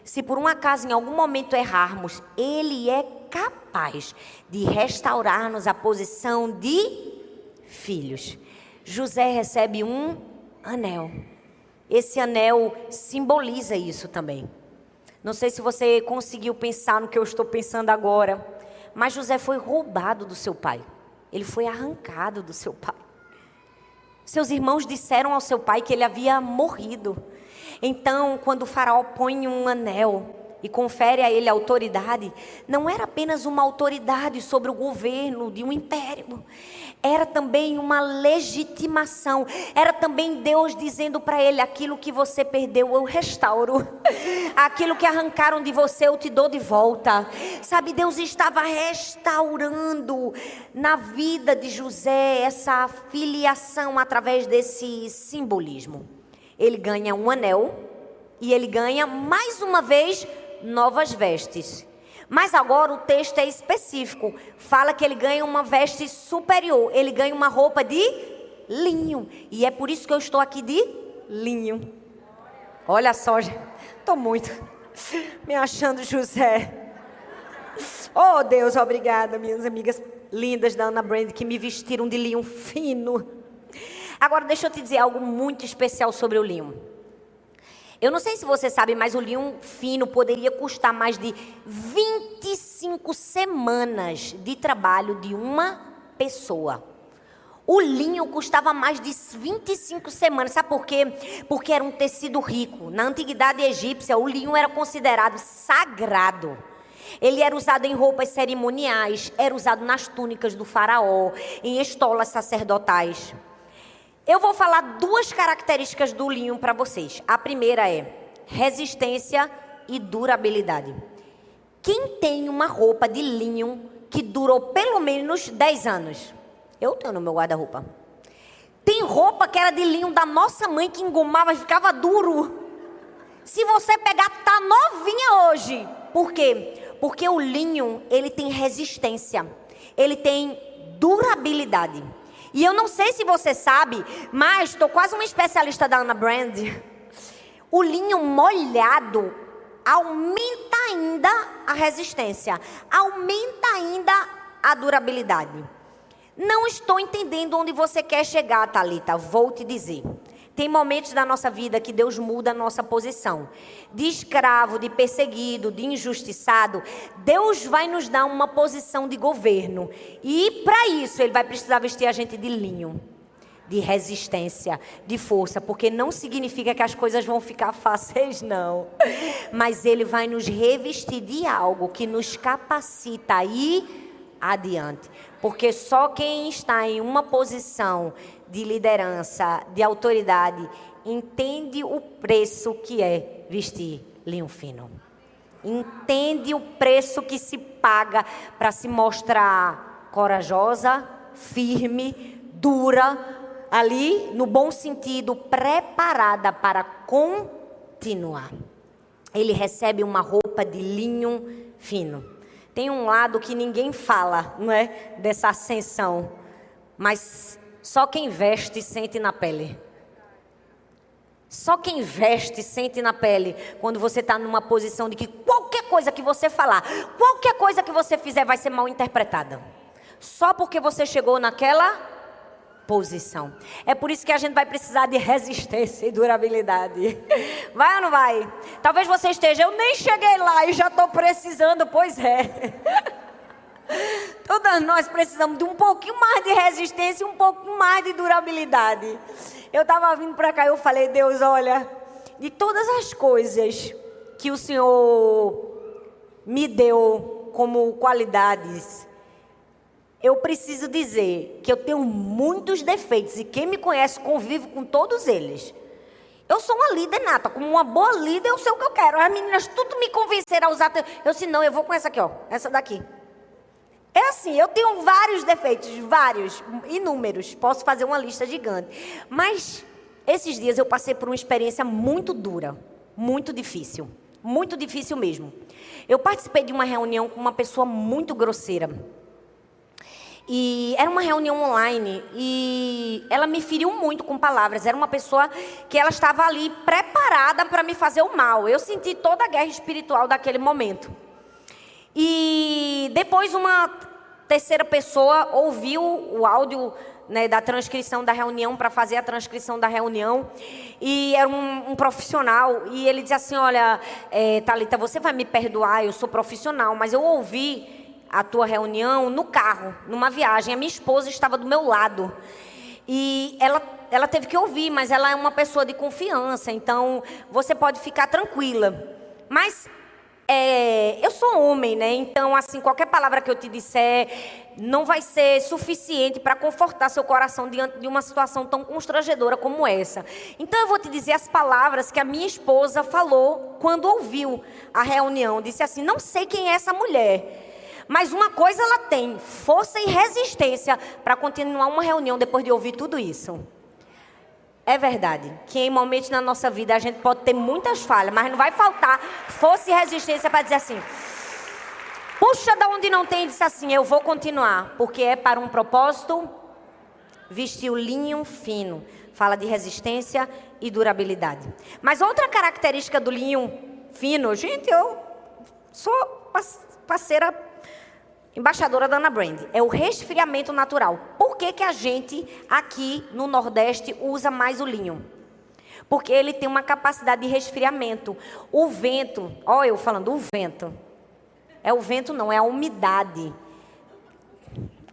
se por um acaso em algum momento errarmos, Ele é capaz de restaurar-nos a posição de filhos. José recebe um anel. Esse anel simboliza isso também. Não sei se você conseguiu pensar no que eu estou pensando agora, mas José foi roubado do seu pai. Ele foi arrancado do seu pai. Seus irmãos disseram ao seu pai que ele havia morrido. Então, quando o faraó põe um anel e confere a ele a autoridade, não era apenas uma autoridade sobre o governo de um império. Era também uma legitimação. Era também Deus dizendo para ele: aquilo que você perdeu eu restauro. Aquilo que arrancaram de você eu te dou de volta. Sabe, Deus estava restaurando na vida de José essa filiação através desse simbolismo. Ele ganha um anel e ele ganha mais uma vez novas vestes. Mas agora o texto é específico. Fala que ele ganha uma veste superior. Ele ganha uma roupa de linho. E é por isso que eu estou aqui de linho. Olha só, estou muito me achando José. Oh Deus, obrigada, minhas amigas lindas da Ana Brand, que me vestiram de linho fino. Agora deixa eu te dizer algo muito especial sobre o linho. Eu não sei se você sabe, mas o linho fino poderia custar mais de 25 semanas de trabalho de uma pessoa. O linho custava mais de 25 semanas. Sabe por quê? Porque era um tecido rico. Na antiguidade egípcia, o linho era considerado sagrado. Ele era usado em roupas cerimoniais, era usado nas túnicas do faraó, em estolas sacerdotais. Eu vou falar duas características do linho para vocês. A primeira é resistência e durabilidade. Quem tem uma roupa de linho que durou pelo menos 10 anos? Eu tenho no meu guarda-roupa. Tem roupa que era de linho da nossa mãe que engomava e ficava duro. Se você pegar, tá novinha hoje. Por quê? Porque o linho, ele tem resistência. Ele tem durabilidade. E eu não sei se você sabe, mas estou quase uma especialista da Ana Brand. O linho molhado aumenta ainda a resistência, aumenta ainda a durabilidade. Não estou entendendo onde você quer chegar, Thalita, vou te dizer. Tem momentos da nossa vida que Deus muda a nossa posição. De escravo, de perseguido, de injustiçado, Deus vai nos dar uma posição de governo. E para isso Ele vai precisar vestir a gente de linho, de resistência, de força. Porque não significa que as coisas vão ficar fáceis, não. Mas Ele vai nos revestir de algo que nos capacita a ir adiante. Porque só quem está em uma posição de liderança, de autoridade, entende o preço que é vestir linho fino. Entende o preço que se paga para se mostrar corajosa, firme, dura, ali, no bom sentido, preparada para continuar. Ele recebe uma roupa de linho fino. Tem um lado que ninguém fala, não é? Dessa ascensão. Mas só quem veste sente na pele. Só quem veste sente na pele quando você está numa posição de que qualquer coisa que você falar, qualquer coisa que você fizer vai ser mal interpretada. Só porque você chegou naquela posição. É por isso que a gente vai precisar de resistência e durabilidade. Vai ou não vai? Talvez você esteja, eu nem cheguei lá e já estou precisando, pois é. Todas nós precisamos de um pouquinho mais de resistência e um pouquinho mais de durabilidade. Eu estava vindo para cá e eu falei, Deus, olha, de todas as coisas que o Senhor me deu como qualidades, eu preciso dizer que eu tenho muitos defeitos e quem me conhece convive com todos eles. Eu sou uma líder nata, como uma boa líder eu sei o que eu quero. As meninas tudo me convenceram a usar. Eu disse, não, eu vou com essa aqui, ó, essa daqui. É assim, eu tenho vários defeitos, vários, inúmeros. Posso fazer uma lista gigante. Mas esses dias eu passei por uma experiência muito dura, muito difícil mesmo. Eu participei de uma reunião com uma pessoa muito grosseira. E era uma reunião online e ela me feriu muito com palavras. Era uma pessoa que ela estava ali preparada para me fazer o mal. Eu senti toda a guerra espiritual daquele momento. E depois uma terceira pessoa ouviu o áudio, né, da transcrição da reunião, para fazer a transcrição da reunião. E era um profissional. E ele disse assim: olha, Thalita, você vai me perdoar, eu sou profissional, mas eu ouvi a tua reunião no carro, numa viagem. A minha esposa estava do meu lado. E ela teve que ouvir, mas ela é uma pessoa de confiança, então você pode ficar tranquila. Mas eu sou homem, né? Então, assim, qualquer palavra que eu te disser não vai ser suficiente para confortar seu coração diante de uma situação tão constrangedora como essa. Então, eu vou te dizer as palavras que a minha esposa falou quando ouviu a reunião. Disse assim: não sei quem é essa mulher, mas uma coisa ela tem: força e resistência para continuar uma reunião depois de ouvir tudo isso. É verdade que em momentos na nossa vida a gente pode ter muitas falhas, mas não vai faltar força e resistência para dizer assim: puxa da onde não tem, e disse assim: eu vou continuar, porque é para um propósito. Vestiu linho fino. Fala de resistência e durabilidade. Mas outra característica do linho fino, gente, eu sou parceira, embaixadora da Ana Brand, é o resfriamento natural. Por que a gente aqui no Nordeste usa mais o linho? Porque ele tem uma capacidade de resfriamento. O vento, ó, eu falando, o vento. É o vento não, é a umidade.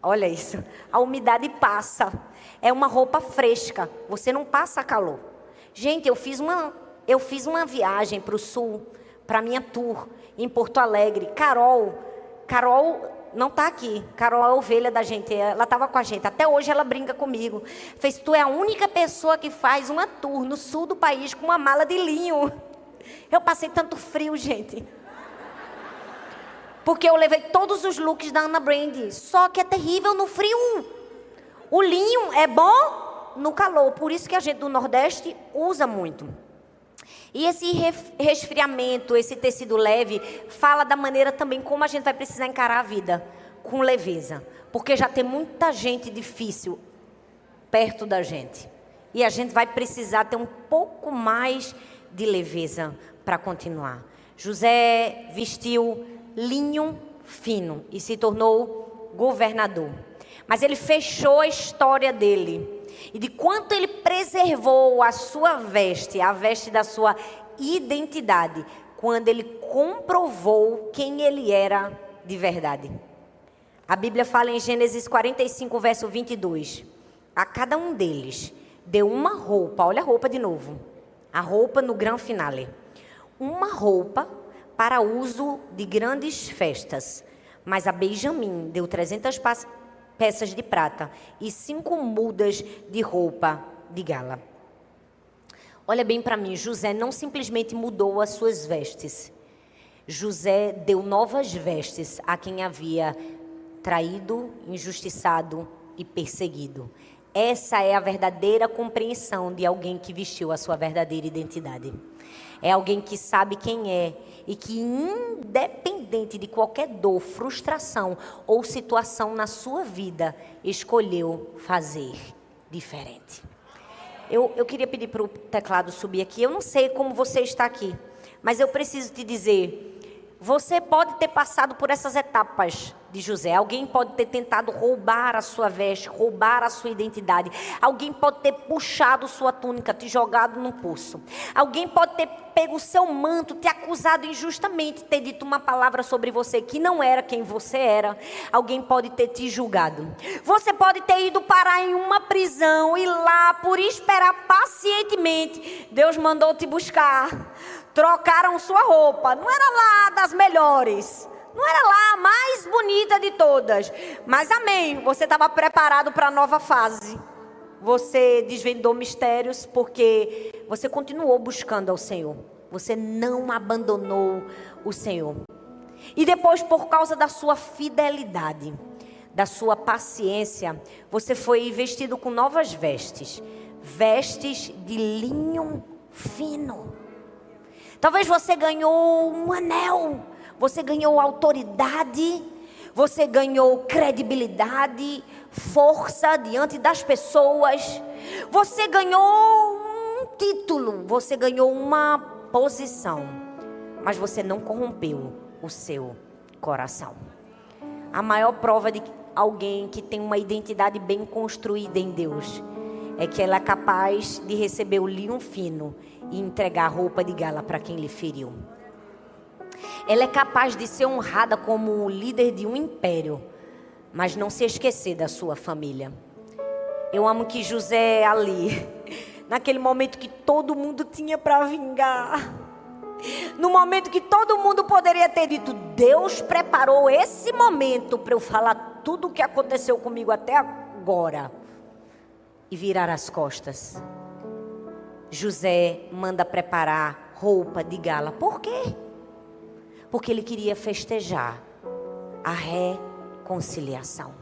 Olha isso. A umidade passa. É uma roupa fresca. Você não passa calor. Gente, eu fiz uma viagem para o sul, para minha tour, em Porto Alegre. Carol não está aqui. Carol é a ovelha da gente. Ela estava com a gente. Até hoje ela brinca comigo. Fez: tu é a única pessoa que faz uma tour no sul do país com uma mala de linho. Eu passei tanto frio, gente. Porque eu levei todos os looks da Ana Brand. Só que é terrível no frio. O linho é bom no calor. Por isso que a gente do Nordeste usa muito. E esse resfriamento, esse tecido leve, fala da maneira também como a gente vai precisar encarar a vida, com leveza. Porque já tem muita gente difícil perto da gente. E a gente vai precisar ter um pouco mais de leveza para continuar. José vestiu linho fino e se tornou governador. Mas ele fechou a história dele. E de quanto ele preservou a sua veste, a veste da sua identidade, quando ele comprovou quem ele era de verdade. A Bíblia fala em Gênesis 45, verso 22. A cada um deles deu uma roupa, olha a roupa de novo. A roupa no grande finale. Uma roupa para uso de grandes festas. Mas a Benjamim deu 300 peças de prata e 5 mudas de roupa de gala. Olha bem para mim, José não simplesmente mudou as suas vestes. José deu novas vestes a quem havia traído, injustiçado e perseguido. Essa é a verdadeira compreensão de alguém que vestiu a sua verdadeira identidade. É alguém que sabe quem é e que, independente de qualquer dor, frustração ou situação na sua vida, escolheu fazer diferente. Eu queria pedir para o teclado subir aqui. Eu não sei como você está aqui, mas eu preciso te dizer: você pode ter passado por essas etapas de José. Alguém pode ter tentado roubar a sua veste, roubar a sua identidade. Alguém pode ter puxado sua túnica, te jogado num poço. Alguém pode ter pego o seu manto, te acusado injustamente, ter dito uma palavra sobre você que não era quem você era. Alguém pode ter te julgado. Você pode ter ido parar em uma prisão e lá, por esperar pacientemente, Deus mandou te buscar. Trocaram sua roupa. Não era lá das melhores. Não era lá a mais bonita de todas. Mas amém, você estava preparado para a nova fase. Você desvendou mistérios porque você continuou buscando ao Senhor. Você não abandonou o Senhor. E depois, por causa da sua fidelidade, da sua paciência, você foi vestido com novas vestes. Vestes de linho fino. Talvez você ganhou um anel. Você ganhou autoridade, Você ganhou credibilidade, força diante das pessoas. Você ganhou um título, você ganhou uma posição. Mas você não corrompeu o seu coração. A maior prova de alguém que tem uma identidade bem construída em Deus é que ela é capaz de receber o linho fino e entregar a roupa de gala para quem lhe feriu. Ela é capaz de ser honrada como líder de um império, mas não se esquecer da sua família. Eu amo que José ali, naquele momento que todo mundo tinha para vingar, no momento que todo mundo poderia ter dito, Deus preparou esse momento para eu falar tudo o que aconteceu comigo até agora, e virar as costas. José manda preparar roupa de gala. Por quê? Porque ele queria festejar a reconciliação.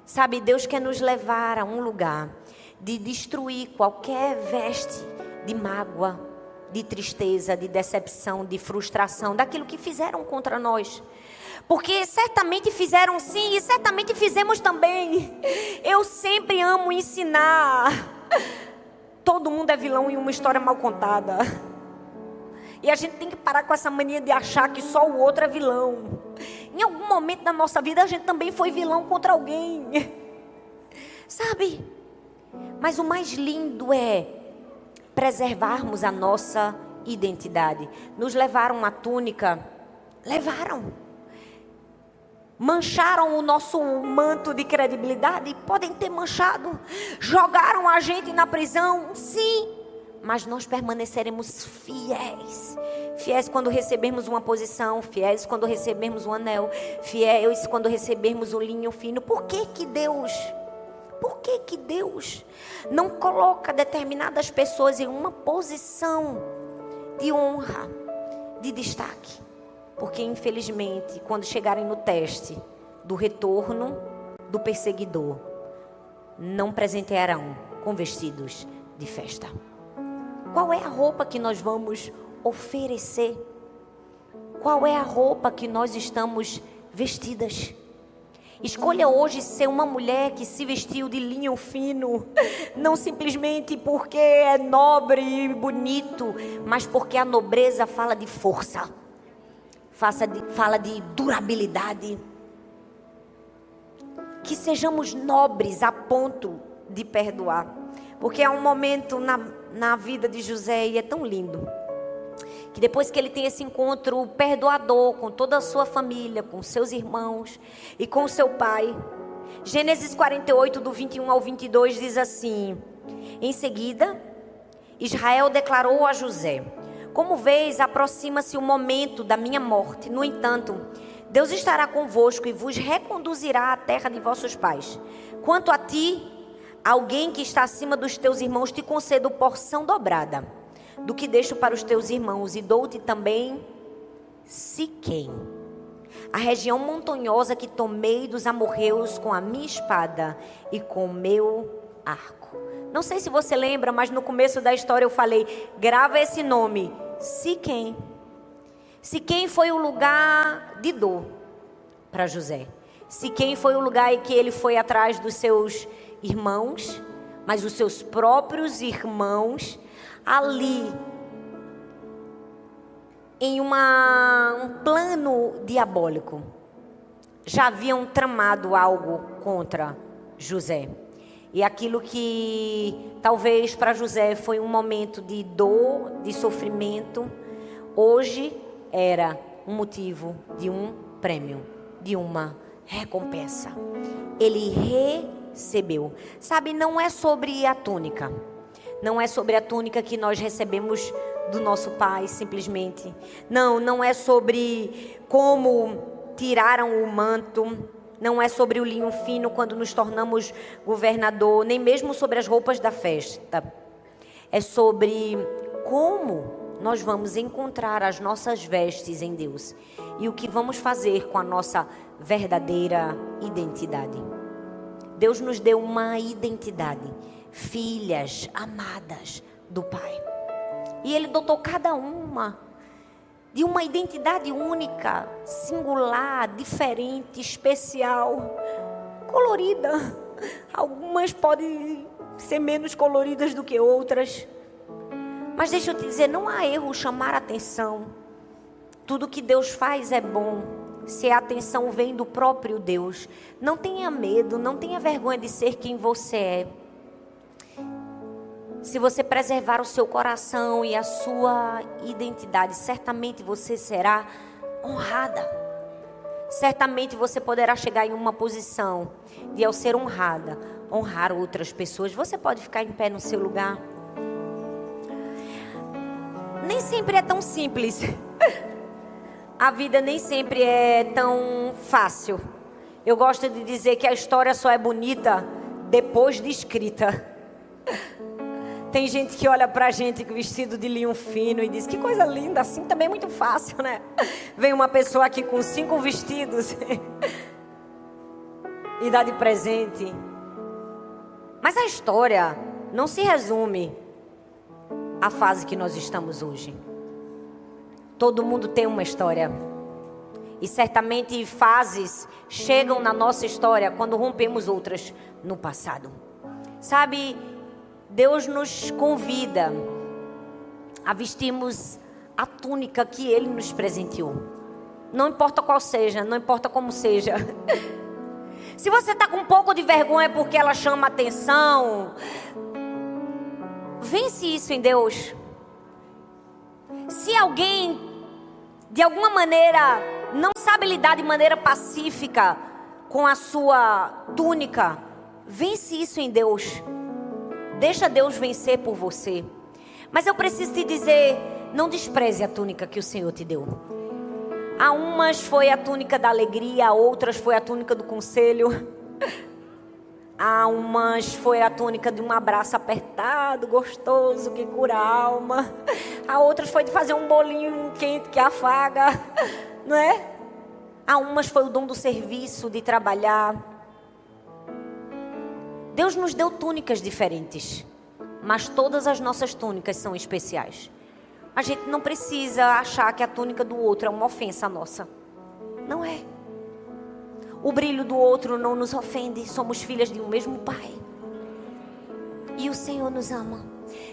Sabe, Deus quer nos levar a um lugar de destruir qualquer veste de mágoa, de tristeza, de decepção, de frustração, daquilo que fizeram contra nós. Porque certamente fizeram sim, e certamente fizemos também. Eu sempre amo ensinar. Todo mundo é vilão em uma história mal contada. E a gente tem que parar com essa mania de achar que só o outro é vilão. Em algum momento da nossa vida a gente também foi vilão contra alguém. Sabe? Mas o mais lindo é preservarmos a nossa identidade. Nos levaram uma túnica. Levaram. Mancharam o nosso manto de credibilidade? Podem ter manchado. Jogaram a gente na prisão? Sim. Mas nós permaneceremos fiéis. Fiéis quando recebermos uma posição. Fiéis quando recebermos um anel. Fiéis quando recebermos um linho fino. Por que que Deus não coloca determinadas pessoas em uma posição de honra, de destaque? Porque infelizmente, quando chegarem no teste do retorno do perseguidor, não presentearão com vestidos de festa. Qual é a roupa que nós vamos oferecer? Qual é a roupa que nós estamos vestidas? Escolha hoje ser uma mulher que se vestiu de linho fino, não simplesmente porque é nobre e bonito, mas porque a nobreza fala de força. Fala de durabilidade. Que sejamos nobres a ponto de perdoar. Porque há um momento na vida de José, e é tão lindo, que depois que ele tem esse encontro perdoador com toda a sua família, com seus irmãos e com seu pai, Gênesis 48, do 21 ao 22, diz assim: em seguida, Israel declarou a José: como vês, aproxima-se o momento da minha morte. No entanto, Deus estará convosco e vos reconduzirá à terra de vossos pais. Quanto a ti, alguém que está acima dos teus irmãos te concedo porção dobrada do que deixo para os teus irmãos, e dou-te também Siquém, a região montanhosa que tomei dos amorreus com a minha espada e com o meu arco. Não sei se você lembra, mas no começo da história eu falei, grava esse nome, Siquém. Siquém foi o lugar de dor para José. Siquém foi o lugar em que ele foi atrás dos seus irmãos, mas os seus próprios irmãos ali, em um plano diabólico, já haviam tramado algo contra José. E aquilo que talvez para José foi um momento de dor, de sofrimento, hoje era um motivo de um prêmio, de uma recompensa. Ele recebeu. Sabe, não é sobre a túnica. Não é sobre a túnica que nós recebemos do nosso pai, simplesmente. Não é sobre como tiraram o manto. Não é sobre o linho fino quando nos tornamos governador, nem mesmo sobre as roupas da festa. É sobre como nós vamos encontrar as nossas vestes em Deus e o que vamos fazer com a nossa verdadeira identidade. Deus nos deu uma identidade, filhas amadas do Pai. E Ele dotou cada uma de uma identidade única, singular, diferente, especial, colorida. Algumas podem ser menos coloridas do que outras. Mas deixa eu te dizer, não há erro chamar a atenção. Tudo que Deus faz é bom, se a atenção vem do próprio Deus. Não tenha medo, não tenha vergonha de ser quem você é. Se você preservar o seu coração e a sua identidade, certamente você será honrada. Certamente você poderá chegar em uma posição de, ao ser honrada, honrar outras pessoas. Você pode ficar em pé no seu lugar. Nem sempre é tão simples. A vida nem sempre é tão fácil. Eu gosto de dizer que a história só é bonita depois de escrita. Tem gente que olha pra gente vestido de linho fino e diz, que coisa linda, assim também é muito fácil, né? Vem uma pessoa aqui com 5 vestidos e dá de presente. Mas a história não se resume à fase que nós estamos hoje. Todo mundo tem uma história. E certamente fases chegam na nossa história quando rompemos outras no passado. Sabe, Deus nos convida a vestirmos a túnica que Ele nos presenteou. Não importa qual seja, não importa como seja. Se você está com um pouco de vergonha porque ela chama atenção, vence isso em Deus. Se alguém, de alguma maneira, não sabe lidar de maneira pacífica com a sua túnica, vence isso em Deus. Deixa Deus vencer por você. Mas eu preciso te dizer, não despreze a túnica que o Senhor te deu. A umas foi a túnica da alegria, a outras foi a túnica do conselho. A umas foi a túnica de um abraço apertado, gostoso, que cura a alma. A outras foi de fazer um bolinho quente que afaga, não é? A umas foi o dom do serviço, de trabalhar. Deus nos deu túnicas diferentes, mas todas as nossas túnicas são especiais. A gente não precisa achar que a túnica do outro é uma ofensa nossa. Não é. O brilho do outro não nos ofende. Somos filhas de um mesmo Pai. E o Senhor nos ama.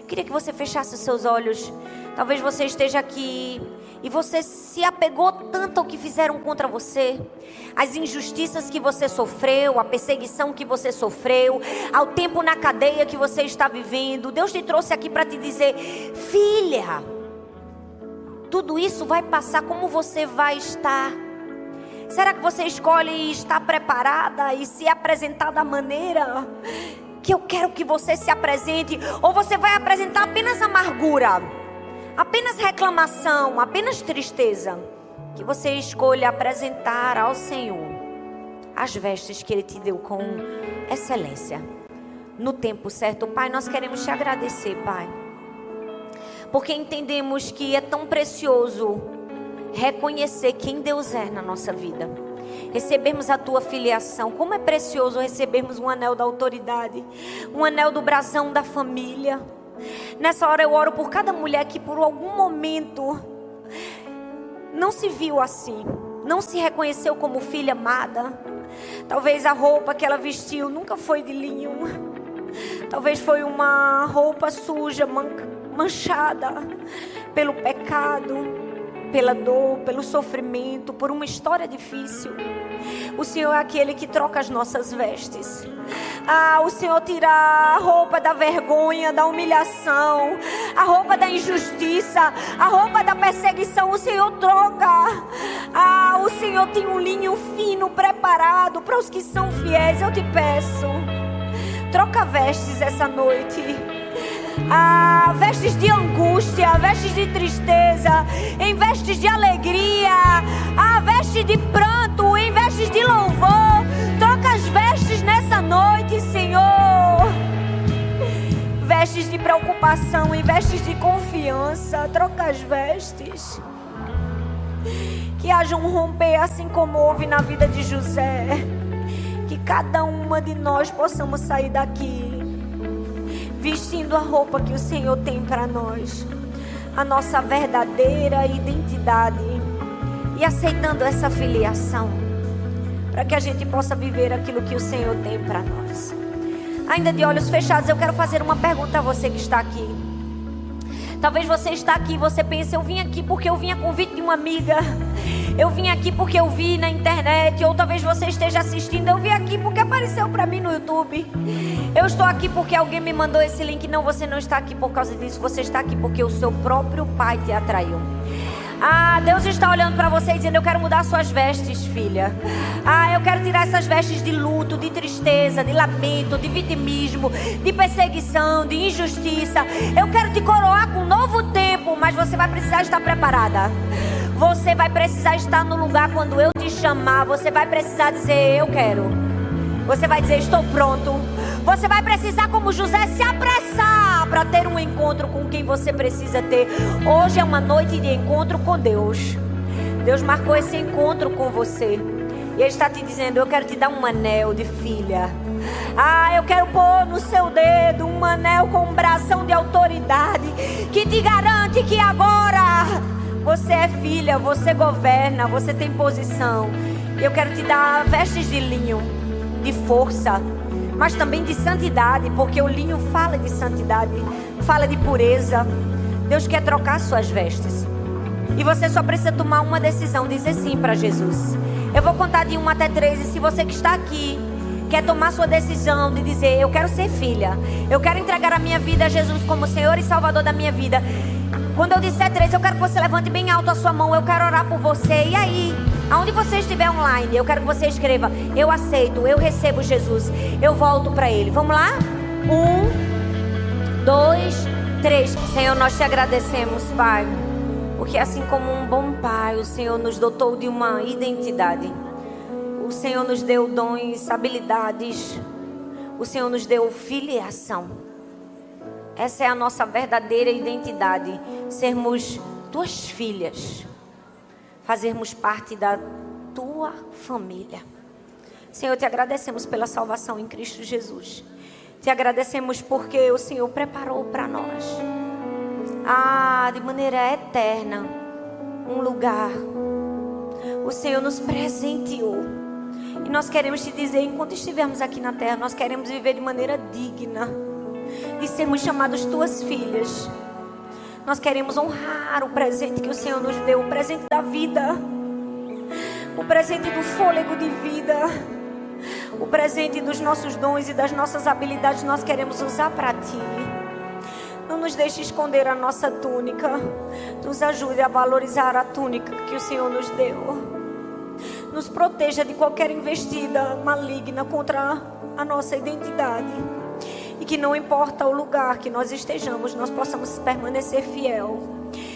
Queria que você fechasse os seus olhos. Talvez você esteja aqui e você se apegou tanto ao que fizeram contra você, as injustiças que você sofreu, a perseguição que você sofreu, ao tempo na cadeia que você está vivendo. Deus te trouxe aqui para te dizer, filha, tudo isso vai passar. Como você vai estar? Será que você escolhe estar preparada e se apresentar da maneira que eu quero que você se apresente? Ou você vai apresentar apenas amargura, apenas reclamação, apenas tristeza? Que você escolha apresentar ao Senhor as vestes que Ele te deu com excelência, no tempo certo. Pai, nós queremos te agradecer, Pai, porque entendemos que é tão precioso reconhecer quem Deus é na nossa vida, recebermos a tua filiação. Como é precioso recebermos um anel da autoridade, um anel do brasão da família. Nessa hora eu oro por cada mulher que por algum momento não se viu assim, não se reconheceu como filha amada. Talvez a roupa que ela vestiu nunca foi de linho, talvez foi uma roupa suja, manchada pelo pecado, pela dor, pelo sofrimento, por uma história difícil. O Senhor é aquele que troca as nossas vestes. O Senhor tira a roupa da vergonha, da humilhação, a roupa da injustiça, a roupa da perseguição. O Senhor troca. O Senhor tem um linho fino preparado para os que são fiéis. Eu te peço, troca vestes essa noite. Vestes de angústia, vestes de tristeza, em vestes de alegria, vestes de pranto, em vestes de louvor. Troca as vestes nessa noite, Senhor. Vestes de preocupação, em vestes de confiança. Troca as vestes. Que haja um romper, assim como houve na vida de José. Que cada uma de nós possamos sair daqui vestindo a roupa que o Senhor tem para nós. a nossa verdadeira identidade e aceitando essa filiação, para que a gente possa viver aquilo que o Senhor tem para nós. Ainda de olhos fechados, eu quero fazer uma pergunta a você que está aqui. Talvez você está aqui e você pense: eu vim aqui porque eu vim a convite de uma amiga, eu vim aqui porque eu vi na internet. Ou talvez você esteja assistindo: eu vim aqui porque apareceu para mim no YouTube. Eu estou aqui porque alguém me mandou esse link. Não, você não está aqui por causa disso. Você está aqui porque o seu próprio pai te atraiu. Deus está olhando para você e dizendo: eu quero mudar suas vestes, filha. Eu quero tirar essas vestes de luto, de tristeza, de lamento, de vitimismo, de perseguição, de injustiça. Eu quero te coroar com um novo tempo, mas você vai precisar estar preparada. Você vai precisar estar no lugar quando eu te chamar. Você vai precisar dizer: eu quero. Você vai dizer: estou pronto. Você vai precisar, como José, se apressar para ter um encontro com quem você precisa ter. Hoje é uma noite de encontro com Deus. Deus marcou esse encontro com você. E Ele está te dizendo: eu quero te dar um anel de filha. Eu quero pôr no seu dedo um anel com um brasão de autoridade, que te garante que agora você é filha, você governa, você tem posição. E eu quero te dar vestes de linho, de força, mas também de santidade, porque o linho fala de santidade, fala de pureza. Deus quer trocar suas vestes. E você só precisa tomar uma decisão, dizer sim para Jesus. Eu vou contar de 1 até 3, e se você que está aqui quer tomar sua decisão de dizer: eu quero ser filha, eu quero entregar a minha vida a Jesus como Senhor e Salvador da minha vida. Quando eu disser 3, eu quero que você levante bem alto a sua mão. Eu quero orar por você. E aí, aonde você estiver online, eu quero que você escreva: eu aceito, eu recebo Jesus, eu volto para Ele. Vamos lá? 1, 2, 3. Senhor, nós te agradecemos, Pai, porque assim como um bom Pai, o Senhor nos dotou de uma identidade. O Senhor nos deu dons, habilidades. O Senhor nos deu filiação. Essa é a nossa verdadeira identidade. Sermos tuas filhas. Fazermos parte da tua família. Senhor, te agradecemos pela salvação em Cristo Jesus. Te agradecemos porque o Senhor preparou para nós, de maneira eterna, um lugar. O Senhor nos presenteou. E nós queremos te dizer: enquanto estivermos aqui na terra, nós queremos viver de maneira digna de sermos chamados tuas filhas. Nós queremos honrar o presente que o Senhor nos deu, o presente da vida, o presente do fôlego de vida, o presente dos nossos dons e das nossas habilidades. Nós queremos usar para ti. Não nos deixe esconder a nossa túnica. Nos ajude a valorizar a túnica que o Senhor nos deu. Nos proteja de qualquer investida maligna contra a nossa identidade. E que não importa o lugar que nós estejamos, nós possamos permanecer fiel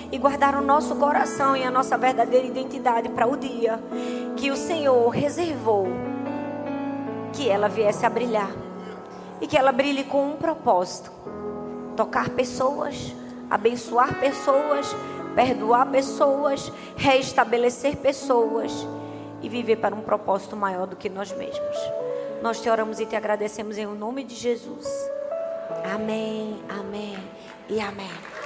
e guardar o nosso coração e a nossa verdadeira identidade para o dia que o Senhor reservou, que ela viesse a brilhar. E que ela brilhe com um propósito: tocar pessoas, abençoar pessoas, perdoar pessoas, restabelecer pessoas e viver para um propósito maior do que nós mesmos. Nós te oramos e te agradecemos em nome de Jesus. Amém, amém e amém.